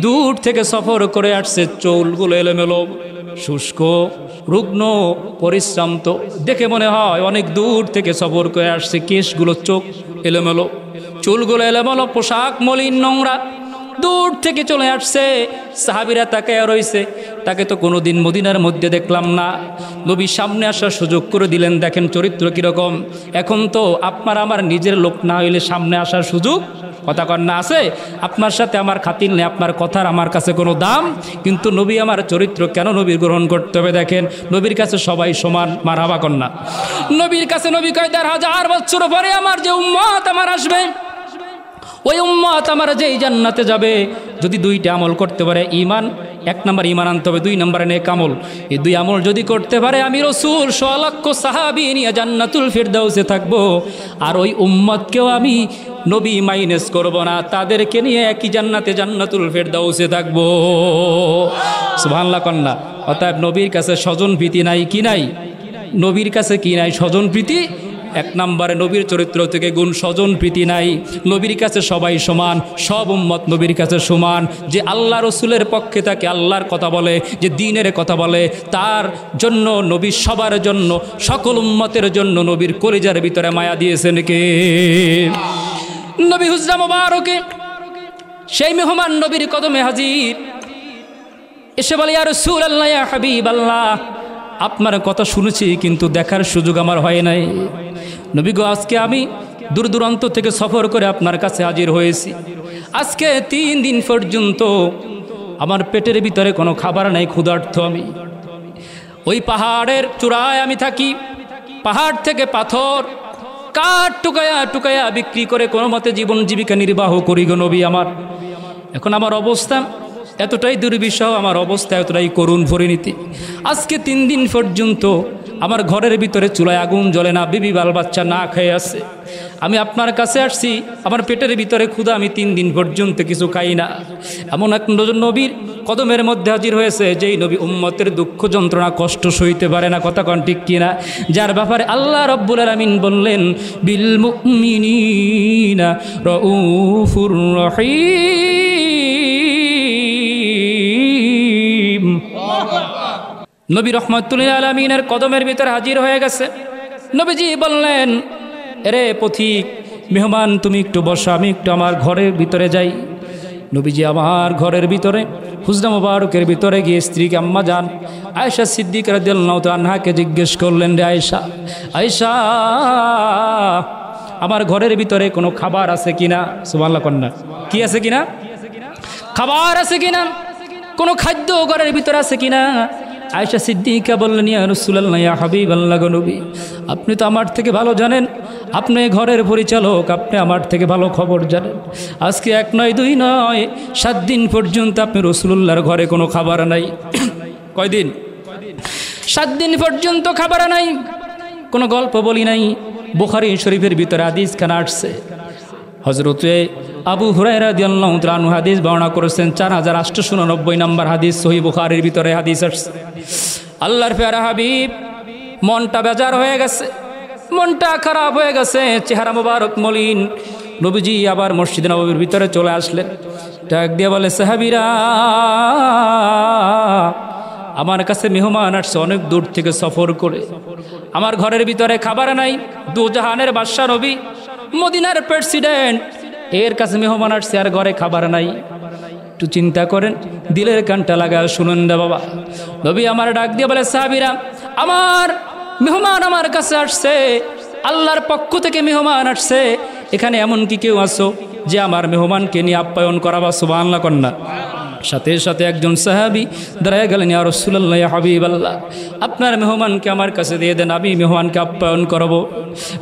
A: দূর থেকে সফর করে আসছে, চুলগুলো এলোমেলো, শুষ্ক, রুগ্ন, পরিশ্রান্ত, দেখে মনে হয় অনেক দূর থেকে সফর করে আসছে। কেশগুলো চোখ এলোমেলো, চুলগুলো এলোমেলো, পোশাক মলিন, নোংরা, দূর থেকে চলে আসছে। সাহাবীরা তাকে রইছে, তাকে তো কোনোদিন মদিনার মধ্যে দেখলাম না। নবী সামনে আসার সুযোগ করে দিলেন। দেখেন চরিত্র কীরকম। এখন তো আপনার আমার নিজের লোক না হইলে সামনে আসার সুযোগ, কথা কন্যা, আছে? আপনার সাথে আমার খাতির নেই, আপনার কথার আমার কাছে কোনো দাম, কিন্তু নবী আমার চরিত্র কেন নবীর গ্রহণ করতে হবে? দেখেন, নবীর কাছে সবাই সমান, মারহাবা কন্যা। নবীর কাছে নবী কয় ১,৫০০ বছর পরে আমার যে উম্মত আমার আসবে, ওই উম্মত আমার যেই জান্নাতে যাবে যদি দুইটা আমল করতে পারে, ঈমান, 1 নম্বর ঈমান আনতে হবে, 2 নম্বরে নেক আমল। এই 2 আমল যদি করতে পারে আমি রাসূল 100 লক্ষ সাহাবী নিয়ে জান্নাতুল ফিরদাউসে থাকবো। আর ওই উম্মতকেও আমি নবী মাইনাস করব না, তাদেরকে নিয়ে একই জান্নাতে জান্নাতুল ফিরদাউসে থাকবো। সুবহানাল্লাহ কন্যা। অতএব নবীর কাছে স্বজন প্রীতি নাই, কি নাই? নবীর কাছে কি নাই? স্বজন প্রীতি। 1 নম্বরে নবীর চরিত্র থেকে গুণ স্বজন প্রীতি নাই। নবীর কাছে সবাই সমান, সব উম্মত নবীর কাছে সমান। যে আল্লাহ রসুলের পক্ষে থাকে, আল্লাহর কথা বলে, যে দ্বীনের কথা বলে, তার জন্য নবী সবার জন্য, সকল উম্মতের জন্য নবীর কলিজার ভিতরে মায়া দিয়েছেন কে? নবী হুজরা মুবারকে সেই মেহমান নবীর কদমে হাজির, এসে বলে ইয়া রাসূলুল্লাহ, ইয়া হাবিবাল্লাহ, আপনার কথা শুনেছি কিন্তু দেখার সুযোগ আমার হয় নাই। নবী গো, আজকে আমি দূর দূরান্ত থেকে সফর করে আপনার কাছে হাজির হয়েছি। আজকে 3 দিন পর্যন্ত আমার পেটের ভিতরে কোনো খাবার নাই, ক্ষুধার্ত আমি। ওই পাহাড়ের চূড়ায় আমি থাকি, পাহাড় থেকে পাথর কাঠ টুকায়া টুকায়া বিক্রি করে কোনো মতে জীবন জীবিকা নির্বাহ করি গো নবী আমার। এখন আমার অবস্থা এতটাই দুর্বিষহ, আমার অবস্থা এতটাই করুণ পরিণতি। আজকে 3 দিন পর্যন্ত আমার ঘরের ভিতরে চুলায় আগুন জ্বলে না, বিবি বাল বাচ্চা না খেয়ে আছে। আমি আপনার কাছে আসছি, আমার পেটের ভিতরে ক্ষুধা, আমি 3 দিন পর্যন্ত কিছু খাই না। এমন এক নবীর কদমের মধ্যে হাজির হয়েছে, যেই নবী উম্মতের দুঃখ যন্ত্রণা কষ্ট সইতে পারে না, কথা কোন ঠিক কিনা? যার ব্যাপারে আল্লাহ রাব্বুল আলামিন বললেন বিল মুমিনিনা রাউফুর রহিম। নবী রহমাতুল্লিল আলামিনের কদমের ভিতরে হাজির হয়ে গেছে। নবীজি বললেন, এরে পথিক মেহমান, তুমি একটু বসো, আমি একটু আমার ঘরের ভিতরে যাই। নবীজি আমার ঘরের ভিতরে হুজরা মুবারকের ভিতরে গিয়ে স্ত্রীকে আম্মা জান আয়েশা সিদ্দিকা রাদিয়াল্লাহু তাআলা আনহাকে জিজ্ঞেস করলেন, রে আয়েশা, আয়েশা, আমার ঘরের ভিতরে কোনো খাবার আছে কিনা? সুবহানাল্লাহ কন্যা, কি আছে কিনা? খাবার আছে কিনা? কোনো খাদ্য ঘরের ভিতরে আছে কিনা? আয়েশা সিদ্দিকা বললেন, ইয়া রাসূলুল্লাহ, ইয়া হাবিবাল্লাহ নবী, আপনি তো আমার থেকে ভালো জানেন, আপনি ঘরের পরিচালক, আপনি আমার থেকে ভালো খবর জানেন। আজকে 1 নয় 2 নয় 7 দিন পর্যন্ত আপনি রাসূলুল্লাহর ঘরে কোনো খাবার নাই। কয়দিন? 7 দিন পর্যন্ত খাবার নাই। কোনো গল্প বলি নাই। বুখারী শরীফের ভিতরে হাদিস খানা আসছে, হযরতে আবু হুরায়রা রাদিয়াল্লাহু তাআলা আনহু হাদিস বর্ণনা করেছেন, 4899 নম্বর হাদিস সহিহ বুখারীর ভিতরে হাদিস আসছে। আল্লাহর প্যারা হাবিব মনটা বেজার হয়ে গেছে, মনটা খারাপ হয়ে গেছে, চেহারা মোবারক মলিন। নবীজি আবার মসজিদে নববীর ভিতরে চলে আসলেন, ডাক দিয়ে বলে, সাহাবীরা, আমার কাছে মেহমান আসছে অনেক দূর থেকে সফর করে, আমার ঘরের ভিতরে খাবার নাই। দুজাহানের বাদশা নবী, মদিনার প্রেসিডেন্ট, এর কাছে মেহমান আসছে আর ঘরে খাবার নাই। একটু চিন্তা করেন, দিলের কানটা লাগা শুনুন দে বাবা। নবী আমার ডাক দিয়ে বলে, সাহাবীরা, আমার মেহমান আমার কাছে আসছে, আল্লাহর পক্ষ থেকে মেহমান আসছে। এখানে এমন কি কেউ আছো যে আমার মেহমানকে নিয়ে আপ্যায়ন করাবা? সুবহানাল্লাহ কন্যা। সাথে সাথে একজন সাহাবী দাঁড়ায় গেলেন, ইয়া রাসূলুল্লাহ, ইয়া হাবিবাল্লাহ, আপনার মেহমানকে আমার কাছে দিয়ে দেন, আমি মেহমানকে আপ্যায়ন করব।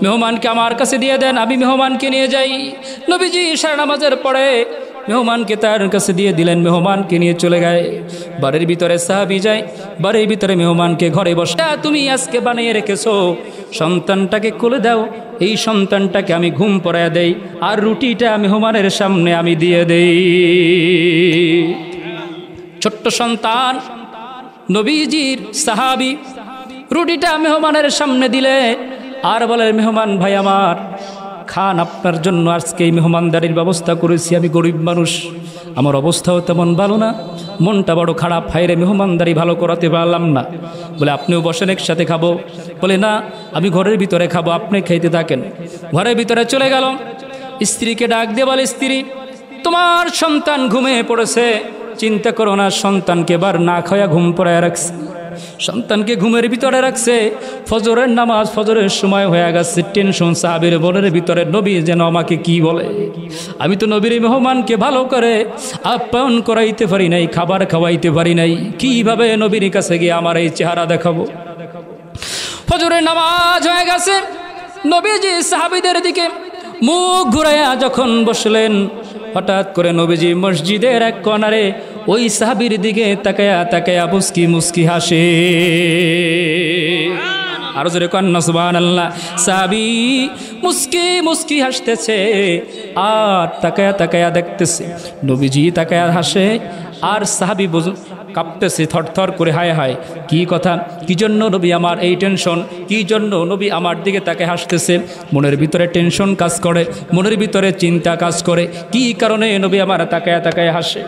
A: মেহমানকে আমার কাছে দিয়ে দেন, আমি মেহমানকে নিয়ে যাই। নবীজি ইশার নামাজের পরে মেহমানকে তার কাছে দিয়ে দিলেন, মেহমানকে নিয়ে চলে গেছে। বাড়ির ভিতরে সাহাবী যায়, বাড়ির ভিতরে মেহমানকে ঘরে বসে, তুমি আজকে বানিয়ে রেখেছো, সন্তানটাকে কোলে দাও, এই সন্তানটাকে আমি ঘুম পড়ায় দেই, আর রুটিটা মেহমানের সামনে আমি দিয়ে দেই। ছোট্ট সন্তান নবীজির সাহাবী রুটিটা মেহমানের সামনে দিলে আর বলে, মেহমান ভাই আমার, খান, আপনার জন্য আজকে এই মেহমানদারির ব্যবস্থা করেছি। আমি গরিব মানুষ, আমার অবস্থাও তেমন ভালো না, মনটা বড় খারাপ, হায়রে মেহমানদারি ভালো করাতে পারলাম না। বলে, আপনিও বসেন, একসাথে খাবো। বলে, না, আমি ঘরের ভিতরে খাবো, আপনি খাইতে থাকেন। ঘরের ভিতরে চলে গেল, স্ত্রীকে ডাক দিয়ে বলে, স্ত্রী, তোমার সন্তান ঘুমিয়ে পড়েছে, চিন্তা করো না, সন্তানকে এবার না খাওয়া ঘুম পড়ায় রাখছে, সন্তানকে ঘুমের ভিতরে রাখছে। ফজরের নামাজ, ফজরের সময় হয়ে গেছে, টেনশন সাহাবীর মনের ভিতরে, নবী যেন আমাকে কি বলে, আমি তো নবীর মেহমানকে ভালো করে আপ্যায়ন করাইতে পারি নাই, খাবার খাওয়াইতে পারি নাই, কিভাবে নবীর কাছে গিয়ে আমার এই চেহারা দেখাবো। ফজরের নামাজ হয়ে গেছে, নবীজি সাহাবীদের দিকে মুখ ঘুরাইয়া যখন বসলেন, হঠাৎ করে নবীজি মসজিদের এক কর্নারে ওই সাহাবীর দিকে তাকায়া তাকায়া মুস্কি মুস্কি হাসে। আরো জোরে কন্যা সুবহানাল্লাহ। সাহাবী মুস্কি মুস্কি হাসতেছে আর তাকায়া তাকায়া দেখতেছে, নবীজি তাকায়া হাসে আর সাহাবী কাঁপতেছে থরথর করে, হায় হায় কি কথা, কি জন্য নবী আমার এই টেনশন, কি জন্য নবী আমার দিকে তাকে হাসতেছে। মনের ভিতরে টেনশন কাজ করে, মনের ভিতরে চিন্তা কাজ করে, কি কারণে নবী আমার তাকায়া তাকায়া হাসে।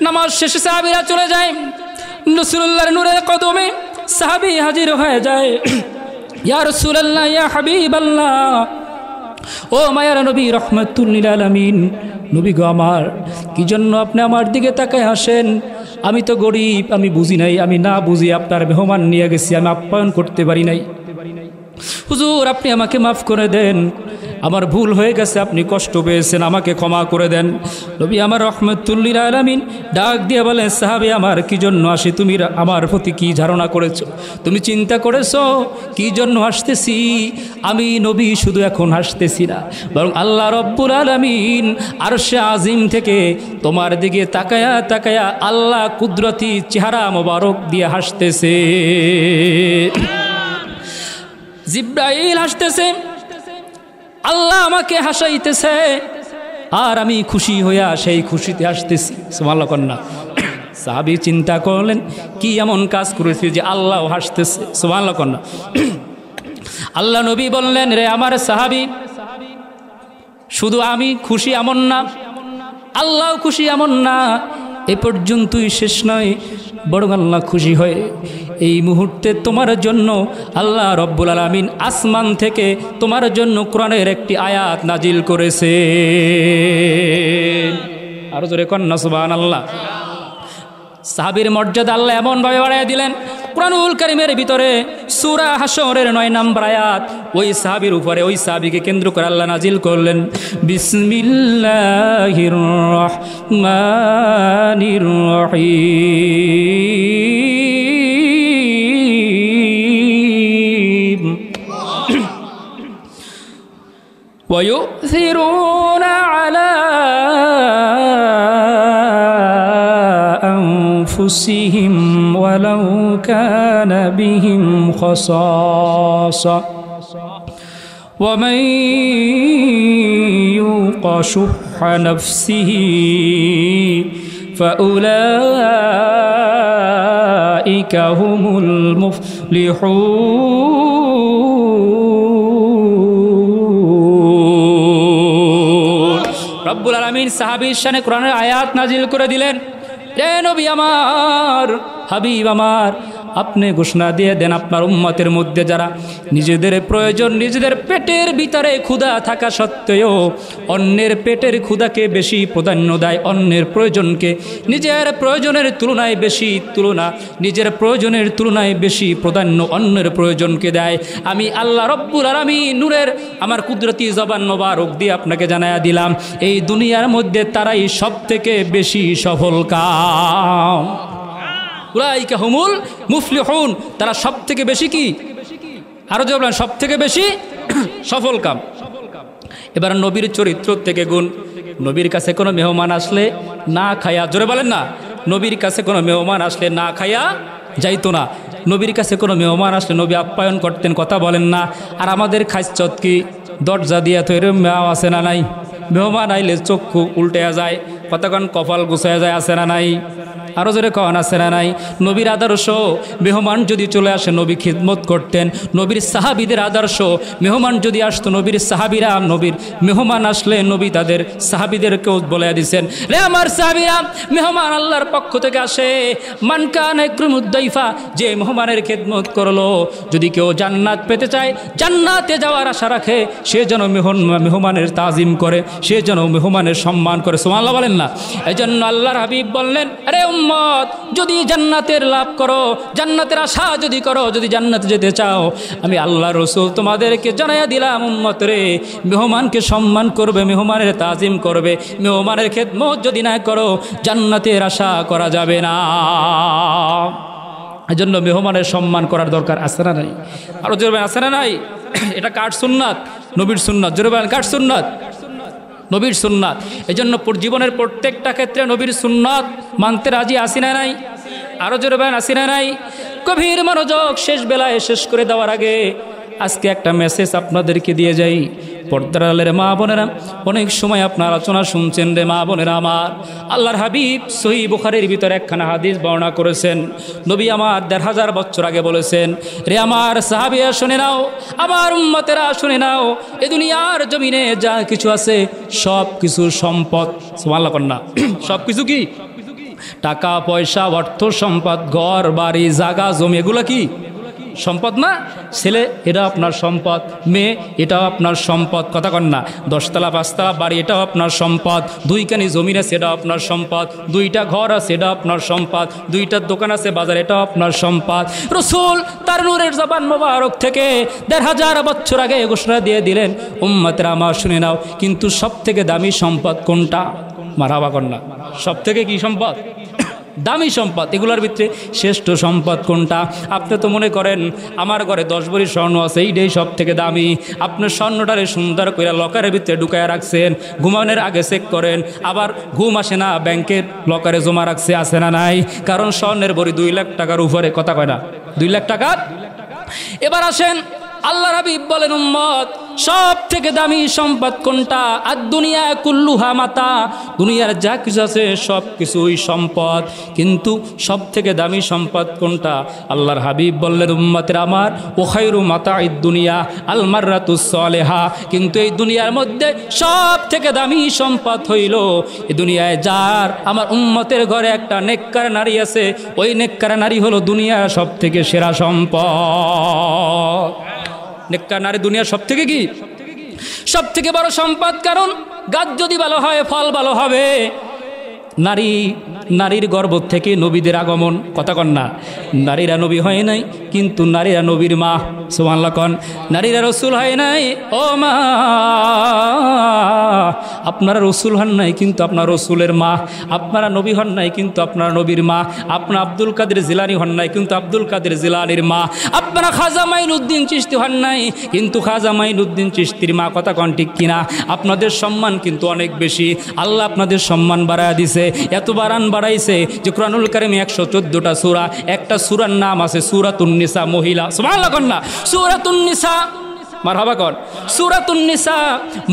A: নামাজ শেষে সাহাবীরা চলে যায়, রাসূলুল্লাহর নূরের কদমে সাহাবী হাজির হয়ে যায়। ইয়া রাসূলুল্লাহ, ইয়া হাবিবাল্লাহ, ও মায়ার নবী রাহমাতুল লিল আলামিন, নবী গো আমার, কি জন্য আপনি আমার দিকে তাকায় হাসেন? আমি তো গরিব, আমি বুঝি নাই, আমি না বুঝি আপনার মেহমান নিয়ে গেছি, আমি আপ্যায়ন করতে পারি নাই। হুজুর আপনি আমাকে মাফ করে দেন, আমার ভুল হয়ে গেছে, আপনি কষ্ট পেয়েছেন, আমাকে ক্ষমা করে দেন। নবী আমার রাহমাতুল লিল আলামিন ডাক দিয়ে বলে, সাহাবী আমার, কি জন্য আসি? তুমি আমার প্রতি কি ধারণা করেছো? তুমি চিন্তা করেছো কি জন্য হাসতেছি? আমি নবী শুধু এখন হাসতেছি না, বরং আল্লাহ রব্বুল আলামিন আরশে আজিম থেকে তোমার দিকে তাকায়া তাকায়া আল্লাহ কুদরতি চেহারা মোবারক দিয়ে হাসতেছে। জিব্রাইল হাসতেছে, আল্লাহ আমাকে হাসাইতেছে, আর আমি খুশি হইয়া সেই খুশিতে হাসতেছি। সুবহানাল্লাহ কন্যা। সাহাবী চিন্তা করলেন, কি এমন কাজ করেছি যে আল্লাহ হাসতেছে? সুবহানাল্লাহ কন্যা। আল্লাহ নবী বললেন, রে আমার সাহাবী, শুধু আমি খুশি এমন না, আল্লাহ খুশি এমন না, এ পর্যন্তই শেষ নয়, বরং আল্লাহ খুশি হয়ে এই মুহূর্তে তোমার জন্য আল্লাহ রব্বুল আলামিন আসমান থেকে তোমার জন্য কোরআনের একটি আয়াত নাজিল করেছে। আরো জোরে কন্যা সুবহানাল্লাহ। সাহাবীর মর্যাদা আল্লাহ এমনভাবে বাড়াইয়া দিলেন, কুরআনুল কারীমের ভিতরে সূরা হাশরের ৯ নম্বর আয়াত ওই সাহাবীর উপরে, ওই সাহাবীকে কেন্দ্র করে আল্লাহ নাজিল করলেন, বিসমিল্লাহির রহমানির রহিম ওয়ায়ুথিরুনা আলা أنفسهم ولو كان بهم خصاصة ومن يوق شح نفسه فأولئك هم المفلحون। রব্বুল আলামিন সাহাবীর শানে কোরআনের আয়াত নাজিল করে দিলেন, রে নবী আমার, হাবিব আমার, আপনি ঘোষণা দিয়ে দেন আপনার উম্মতের মধ্যে যারা নিজেদের প্রয়োজন, নিজেদের পেটের ভিতরে ক্ষুধা থাকা সত্ত্বেও অন্যের পেটের ক্ষুধাকে বেশি প্রাধান্য দেয়, অন্যের প্রয়োজনকে নিজের প্রয়োজনের তুলনায় বেশি নিজের প্রয়োজনের তুলনায় বেশি প্রাধান্য অন্যের প্রয়োজনকে দেয়, আমি আল্লাহ রব্বুল আলামিন নূরের আমার কুদরতি জবান মোবারক দিয়ে আপনাকে জানায়া দিলাম, এই দুনিয়ার মধ্যে তারাই সব থেকে বেশি সফল কাম। উলাইকা হুমুল মুফলিহুন, তারা সব থেকে বেশি কি, আরো যে বলেন সব থেকে বেশি সফল কাম। এবার নবীর চরিত্র থেকে গুণ, নবীর কাছে কোনো মেহমান আসলে না খায়া, জোরে বলেন না, নবীর কাছে কোনো মেহমান আসলে না খায়া যাইতো না। নবীর কাছে কোনো মেহমান আসলে নবী আপ্যায়ন করতেন, কথা বলেন না। আর আমাদের খাইচত কি দরজা দিয়া তো এরম মেয়াও আছে না নাই? মেহমান আইলে চক্ষু উল্টে যায়, কতক্ষণ কপাল গুছায়া যায়, আছে না নাই? আরো জোরে কন, আছে না নাই? নবীর আদর্শ, মেহমান যদি চলে আসে নবী খিদমত করতেন। নবীর সাহাবীদের আদর্শ, মেহমান যদি আসতো, নবীর সাহাবীরা, নবীর মেহমান আসলে নবী তাদের সাহাবীদেরকেও বলে দিয়েছেন, রে আমার সাহাবীরা, মেহমান আল্লাহর পক্ষ থেকে আসে, মান কানা ইকরামুদ দাইফা, যে মেহমানের খিদমত করলো, যদি কেউ জান্নাত পেতে চায়, জান্নাতে যাওয়ার আশা রাখে, সে যেন মেহমানের তাজিম করে, সে যেন মেহমানের সম্মান করে। সুবহানাল্লাহ বলেন না? এজন্য আল্লাহর হাবিব বললেন, আরে উম্মত, যদি জান্নাতের লাভ করো, জান্নাতের আশা যদি করো, যদি জান্নাতে যেতে চাও, আমি আল্লাহ রাসূল তোমাদেরকে জানাইয়া দিলাম, উম্মত রে, মেহমানকে সম্মান করবে, মেহমানের তাজিম করবে, মেহমানের খেদমত যদি না করো, জান্নাতের আশা করা যাবে না। এজন্য মেহমানের সম্মান করার দরকার আছে না নাই? আরো জোরে আছে না নাই? এটা কার সুন্নাত? নবীর সুন্নাত। জোরে বলেন কার সুন্নাত? নবীর সুন্নাত। এজন্য জীবনের প্রত্যেকটা ক্ষেত্রে নবীর সুন্নাত মানতে রাজি আসি না নাই? আরো জোরে বলেন আসি না নাই? গভীর মনোযোগ, শেষ বেলায় শেষ করে দেওয়ার আগে আজকে একটা মেসেজ আপনাদেরকে দিয়ে যাই। পর্দার আলের মা বোনেরা, অনেক সময় আপনার আলোচনা শুনছেন রে মা বোনেরা আমার। আল্লাহর হাবিব সহিহ বুখারীর ভিতরে একখানা হাদিস বর্ণনা করেছেন। নবী আমার ১৫০০ বছর আগে বলেছেন, রে আমার সাহাবীরা শুনে নাও, আমার উম্মতেরা শুনে নাও, এ দুনিয়ার জমিনে যা কিছু আছে সব কিছু সম্পদ। সুবহানাল্লাহ কন্যা। সব কিছু কি? টাকা পয়সা, অর্থ সম্পদ, ঘর বাড়ি জায়গা জমি, এগুলো কি সম্পদ না? ছেলে এটা আপনার সম্পদ, মেয়ে এটাও আপনার সম্পদ, কথা কন না? 10 তলা 5 তলা বাড়ি এটাও আপনার সম্পদ, 2খানি জমিন আছে এটাও আপনার সম্পদ, 2টা ঘর আছে এটা আপনার সম্পদ, 2টা দোকান আছে বাজার এটাও আপনার সম্পদ। রাসূল তার নূরের জবান মোবারক থেকে ১৫০০ বছর আগে ঘোষণা দিয়ে দিলেন, উম্মতেরা আমার শুনে নাও, কিন্তু সবথেকে দামি সম্পদ কোনটা? মারহাবা কন্যা। সবথেকে কি সম্পদ? দামি সম্পদ। এগুলোর ভিতরে শ্রেষ্ঠ সম্পদ কোনটা? আপনি তো মনে করেন আমার ঘরে 10 ভরি স্বর্ণ আছে, এইটাই সব থেকে দামি। আপনি স্বর্ণটারে সুন্দর করে লকারের ভিতরে ঢুকায় রাখছেন, ঘুমানোর আগে চেক করেন, আবার ঘুম আসে না, ব্যাংকের লকারে জমা রাখছে, আছে না নাই? কারণ স্বর্ণের ভরি 2 লাখ টাকার উপরে, কথা কয় না? 2 লাখ টাকা। এবার আসেন, আল্লাহর হাবিব বলেন, উম্মত সব থেকে দামি সম্পদ কোনটা? আর দুনিয়া কুল্লুহা মাতা, দুনিয়ার যা কিছু আছে সব কিছুই সম্পদ, কিন্তু সব থেকে দামি সম্পদ কোনটা? আল্লাহর হাবিব বললেন, উম্মতের আমার, ও খায়রু মাতাইদ দুনিয়া আল মাররাতুস সালেহা, কিন্তু এই দুনিয়ার মধ্যে সব থেকে দামি সম্পদ হইল এই দুনিয়ায় যার, আমার উম্মতের ঘরে একটা নেককার নারী আছে, ওই নেককার নারী হলো দুনিয়ার সব থেকে সেরা সম্পদ। নেককার নারী দুনিয়ার সব থেকে কি? সব থেকে বড় সম্পদ। কারণ গাছ যদি ভালো হয় ফল ভালো হবে। নারীর গর্ভ থেকে নবীদের আগমন, কথা কন না? নারীরা নবী হয় নাই, কিন্তু নারীরা নবীর মা। সুবহানাল্লাহ কন। নারীরা রসুল হয় নাই। ও মা, আপনারা রসুল হন নাই, কিন্তু আপনার রসুলের মা। আপনারা নবী হন নাই, কিন্তু আপনারা নবীর মা। আপনারা আব্দুল কাদের জিলানী হন নাই, কিন্তু আব্দুল কাদের জিলানীর মা। আপনারা খাজা মাইনুদ্দিন চিশতি হন নাই, কিন্তু খাজা মাইনুদ্দিন চিশতির মা। কথা কন ঠিক কিনা? আপনাদের সম্মান কিন্তু অনেক বেশি। আল্লাহ আপনাদের সম্মান বাড়ায় দিছে। এত বাড়াইছে যে কুরআনুল কারীমে 114টা সূরা, একটা সূরার নাম আছে সূরাতুন নিসা, মহিলা। সুবহানাল্লাহ কন না? সূরাতুন নিসা, মারহাবা কন। সূরাতুন নিসা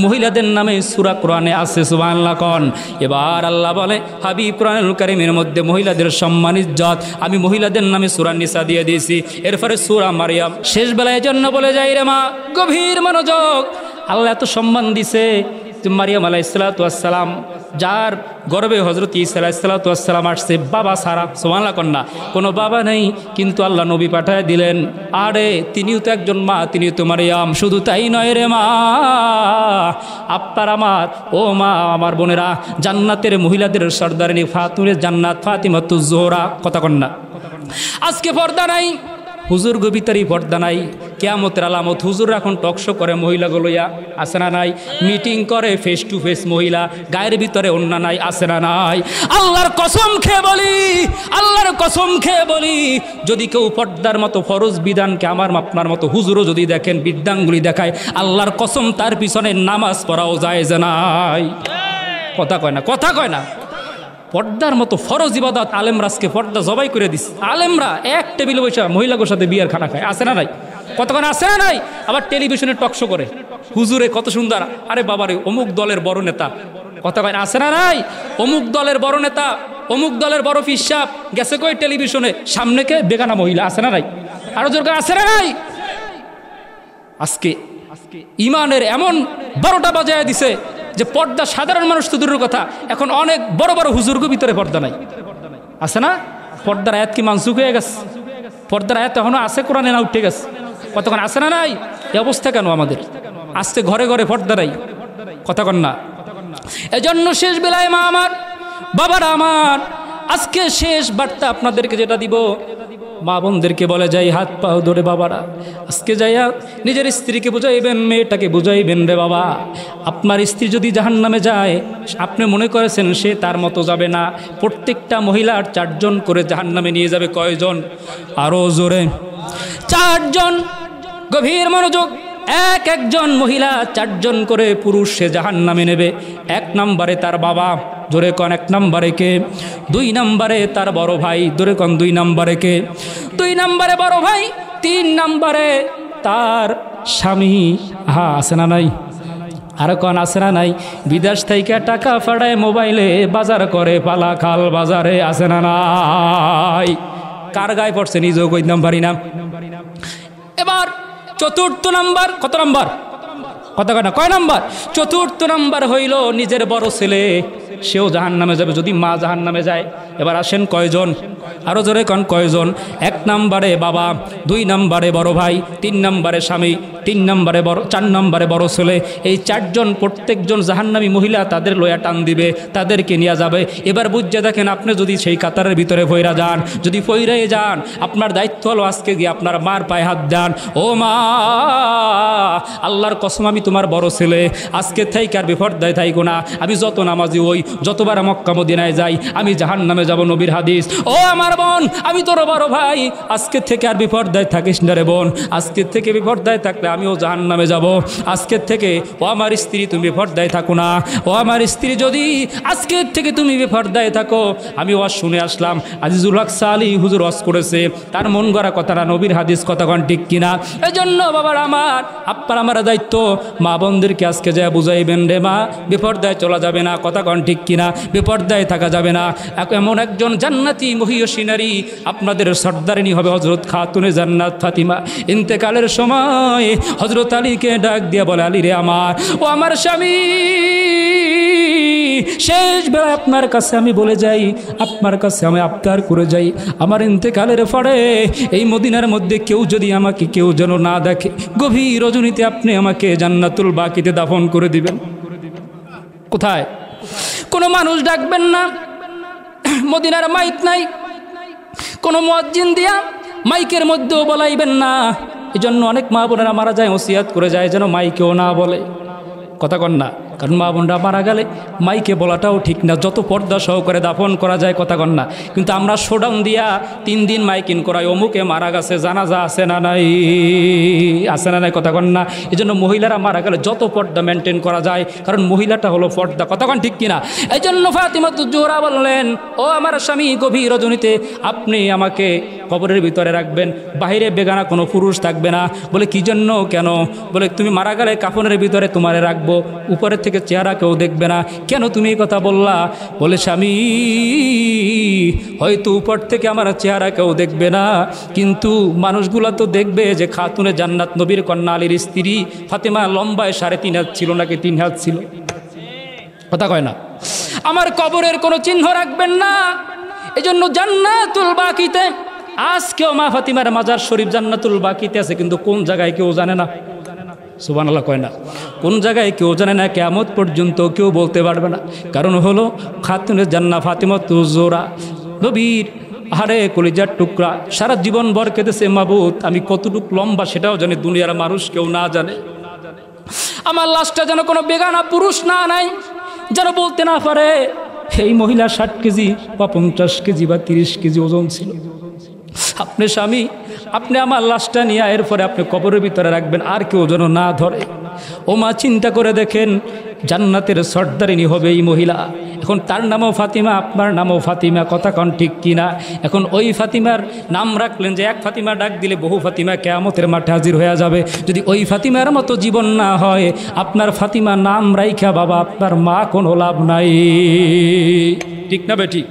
A: মহিলাদের নামে সূরা কোরআনে আছে। সুবহানাল্লাহ কন। এবার আল্লাহ বলে, হাবিব কুরআনুল কারীমের মধ্যে মহিলাদের সম্মান ইজ্জত আমি মহিলাদের নামে সূরা নিসা দিয়ে দিয়েছি। এরপরে সূরা মারিয়াম। শেষ বেলায় জন্য বলে যাই রে মা, গভীর মনোযোগ, আল্লাহ এত সম্মান দিছে। মারিয়াম আলাইহিস সালাতু ওয়াস সালাম, যার গর্ভে হযরত ঈসা আলাইহিস সালাতু ওয়াস সালাম আসছে, বাবা সারা। সুবহানাল্লাহ কন্যা। কোনো বাবা নেই, কিন্তু আল্লাহ নবী পাঠায় দিলেন। আরে তিনিও তো একজন মা, তিনিও তো মারিয়াম। শুধু তাই নয় রে মা, আপনার আমার, ও মা আমার বোনেরা, জান্নাতের মহিলাদের সর্দারিনী ফাতুরে জান্নাত ফাতিমাতুজ জোহরা। কথা কন্যা। আজকে পর্দা নাই, হুজুর গবিতারি পর্দা নাই। কিয়ামতের আলামত, হুজুর এখন টকশো করে মহিলাগুলো, আছে না নাই? মিটিং করে ফেস টু ফেস মহিলা, গায়ের ভিতরে অন্য নাই, আছে না নাই? আল্লাহর কসম খেয়ে বলি, আল্লাহর কসম খেয়ে বলি, যদি কেউ পর্দার মতো ফরজ বিধানকে আমার আপনার মতো হুজুরও যদি দেখেন বিদ্যাঙ্গুলি দেখায়, আল্লাহর কসম তার পিছনে নামাজ পড়াও যায় যে নাই। কথা কয় না? কথা কয় না? পর্দার মতো ফরজ ইবাদত আলেমরা আজকে পর্দা জবাই করে দিচ্ছে। আলেমরা এক টেবিলে বসে মহিলাদের সাথে বিয়ার খানা খায়, আছে না নাই? কতক্ষণ আছে না নাই? আবার টেলিভিশনে টকশো করে, হুজুরে কত সুন্দর, আরে বাবারে অমুক দলের বড় নেতা। কতক্ষণ আছে না নাই? অমুক দলের বড় নেতা, অমুক দলের বড় পিসাব গেছে কই টেলিভিশনে, সামনে কে বেগানা মহিলা, আছে না নাই? আরো জোর আছে না নাই? আজকে ইমানের এমন 12টা বাজায় দিছে যে পর্দা সাধারণ মানুষ তো দূরের কথা, এখন অনেক বড় বড় হুজুরগো ভিতরে পর্দা নাই, আছে না? পর্দার আয়াত কি মানসুখ হয়ে গেছে? পর্দার আয়াত এখনো আছে, কোরআনে না উঠে গেছে। কতক্ষণ আছে না নাই? এই অবস্থা কেন আমাদের? আজকে ঘরে ঘরে পর্দা নাই। কথা কন না? এজন্য শেষ বেলায় মা আমার, বাবারা আমার, আজকে শেষ বার্তা আপনাদেরকে যেটা দিব, মা বোনদেরকে বলে যাই, হাত পাও ধরে বাবারা আজকে যাইয়া নিজের স্ত্রীকে বুঝাইবেন, মেয়েটাকে বুঝাইবেন, রে বাবা আপনার স্ত্রী যদি জাহান্নামে যায়, আপনি মনে করেছেন সে তার মতো যাবে না। প্রত্যেকটা মহিলার 4 জন করে জাহান্নামে নিয়ে যাবে। কয়জন? আরো জোরে, 4 জন। গভীর মনোযোগ, একজন মহিলা 4 জন করে পুরুষ সে জাহান্নামে নেবে। 1 নম্বরে তার বাবা, জোরে কোন 1 নম্বরে কে? 2 নম্বরে তার বড় ভাই, জোরে কোন 2 নম্বরে কে? 2 নম্বরে বড় ভাই, 3 নম্বরে তার স্বামী। আছে না নাই? আর কোন আছে না নাই? বিদেশ থেকে টাকা ফাড়ায় মোবাইলে বাজার করে পালাখাল বাজারে, আছে না নাই? কার গায়ে পড়ছে নিজেও কইতাম পারি না। এবার 4র্থ নাম্বার, কত নাম্বার? কথা কথা কয় নাম্বার? 4র্থ নাম্বার হইল নিজের বড় ছেলে, সেও জাহান্নামে যাবে যদি মা জাহান্নামে যায়। এবার আসেন কয়জন? আরো জোরে কোন কয়জন? 1 নম্বরে বাবা, 2 নম্বরে বড় ভাই, 3 নম্বরে স্বামী, 3 নম্বরে বড়, 4 নম্বরে বড় ছেলে। এই 4 জন প্রত্যেকজন জাহান্নামী মহিলা তাদের লয়া টান দিবে, তাদেরকে নিয়ে যাবে। এবার বুঝে দেখেন, আপনি যদি সেই কাতারের ভিতরে ফইরা যান, যদি ফইরে যান, আপনার দায়িত্ব হলো আজকে গিয়ে আপনার মার পায়ে হাত দেন। ও মা, আল্লাহর কসম আমি তোমার বড় ছেলে, আজকে থেকে আর বেপরদায় থাইকো না। আমি যত নামাজি হই, যতবার মক্কা মদিনায় যাই, আমি জাহান্নামে যাব, নবীর হাদিস। ও আমার বোন, আমি তোর বড় ভাই, আজকে থেকে আর বিপর্দায় থাকিস না রে বোন। আজকে থেকে বিপর্দায় থাকলে আমিও জাহান্নামে যাব। আজকে থেকে ও আমার স্ত্রী, তুমি বিপর্দায় থাকো না। ও আমার স্ত্রী, যদি আজকে থেকে তুমি বিপর্দায় থাকো, আমি ওয়াজ শুনে আসলাম, আজিজুল হক সালি হুজুর ওয়াজ করেছে, তার মন গড়া কথা না, নবীর হাদিস কথা কোন ঠিক কিনা? এই জন্য বাবার আমার, আপনার আমার দায়িত্ব, মা বোনদেরকে আজকে যা বুঝাইবেন, রে মা বিপর্দায় চলা যাবে না, কথা কোন ঠিক কিনা? বিপর্দায় থাকা যাবে না। এমন একজন জান্নাতি মহিয়সী নারী আপনাদের সর্দারিনী হবে, হযরত খাতুনে জান্নাত ফাতিমা। ইন্তেকালের সময় হযরত আলীকে ডাক দিয়ে বলে, আলী রে আমার, ও আমার স্বামী, শেষ বেলা আপনার কাছে আমি বলে যাই, আপনার কাছে আমি আবদার করে যাই, আমার ইন্তেকালের পরে এই মদিনার মধ্যে কেউ যদি আমাকে কেউ যেন না দেখে, গভীর রজনীতে আপনি আমাকে জান্নাতুল বাকিতে দাফন করে দিবেন। কোথায়? কোনো মানুষ ডাকবেন না, মদিনার মাইক নাই, কোনো মুয়াজ্জিন দিয়া মাইকের মধ্যেও বলাইবেন না। এই জন্য অনেক মা বোনেরা মারা যায়, ওসিয়াত করে যায় যেন মাইকেও না বলে, কথা কন না। কারণ মা বোনরা মারা গেলে মাইকে বলাটাও ঠিক না, যত পর্দা সহকারে দাফন করা যায়, কথা কন না। কিন্তু আমরা শোডাউন দিয়া 3 দিন মাইকিন করাই, অমুকে মারা গেছে, জানাজা আছে না নাই, আছে না নাই, কথা কন না। এই জন্য মহিলারা মারা গেলে যত পর্দা মেনটেন করা যায়, কারণ মহিলাটা হলো পর্দা, কথা কন ঠিক কিনা? এই জন্য ফাতিমাতুজ জোহরা বললেন, ও আমার স্বামী, গভীর রজনীতে আপনি আমাকে কবরের ভিতরে রাখবেন, বাইরে বেগানা কোনো পুরুষ থাকবে না। বলে কি জন্য? কেন? বলে তুমি মারা গেলে কাফনের ভিতরে তোমারে রাখবো, উপরে থেকে চেহারা কেউ দেখবে না। কেন তুমি এই কথা বললা? বলে স্বামী, হয়তো উপর থেকে আমার চেহারা কেউ দেখবে না, কিন্তু মানুষগুলা তো দেখবে যে খাতুনে জান্নাত নবীর কন্যা আলীর স্ত্রী ফাতেমা লম্বায় 3.5 হাত ছিল নাকি 3 হাত ছিল, কথা কয় না। আমার কবরের কোনো চিহ্ন রাখবেন না। এজন্য জান্নাতুল বাকিতে আজকেও মা ফাতিমার মাজার শরীফ জান্নাতুল বাকিতে আছে, কিন্তু কোন জায়গায় কেউ জানে না। সুবহানাল্লাহ কয় না? কোন জায়গায় কেউ জানে না, কিয়ামত পর্যন্ত কেউ বলতে পারবে না। কারণ হলো খাতুনে জান্নাত ফাতিমাতুজ জোহরা, নবীর আরে কলিজার টুকরা, সারা জীবন ভর কেঁদেছে, মাবুদ আমি কতটুকু লম্বা সেটাও জানি, দুনিয়ার মানুষ কেউ না জানে। আমার লাশটা যেন কোনো বেগানা পুরুষ না নাই, যেন বলতে না পারে এই মহিলা 60 কেজি বা 50 কেজি বা 30 কেজি ওজন ছিল। আপনি স্বামী, আপনি আমার লাশটা নিয়ে এরপরে আপনি কবরের ভিতরে রাখবেন, আর কেউ যেন না ধরে। ও মা, চিন্তা করে দেখেন, জান্নাতের সর্দারিনী হবে এই মহিলা। এখন তার নামও ফাতিমা, আপনার নামও ফাতিমা, কথা কন ঠিক কিনা? এখন ওই ফাতিমার নাম রাখলেন যে এক ফাতিমা ডাক দিলে বহু ফাতিমা কিয়ামতের মাঠে হাজির হয়ে যাবে। যদি ওই ফাতিমার মতো জীবন না হয়, আপনার ফাতিমা নাম রাইখা বাবা আপনার মা কোনো লাভ নাই, ঠিক না বেটি?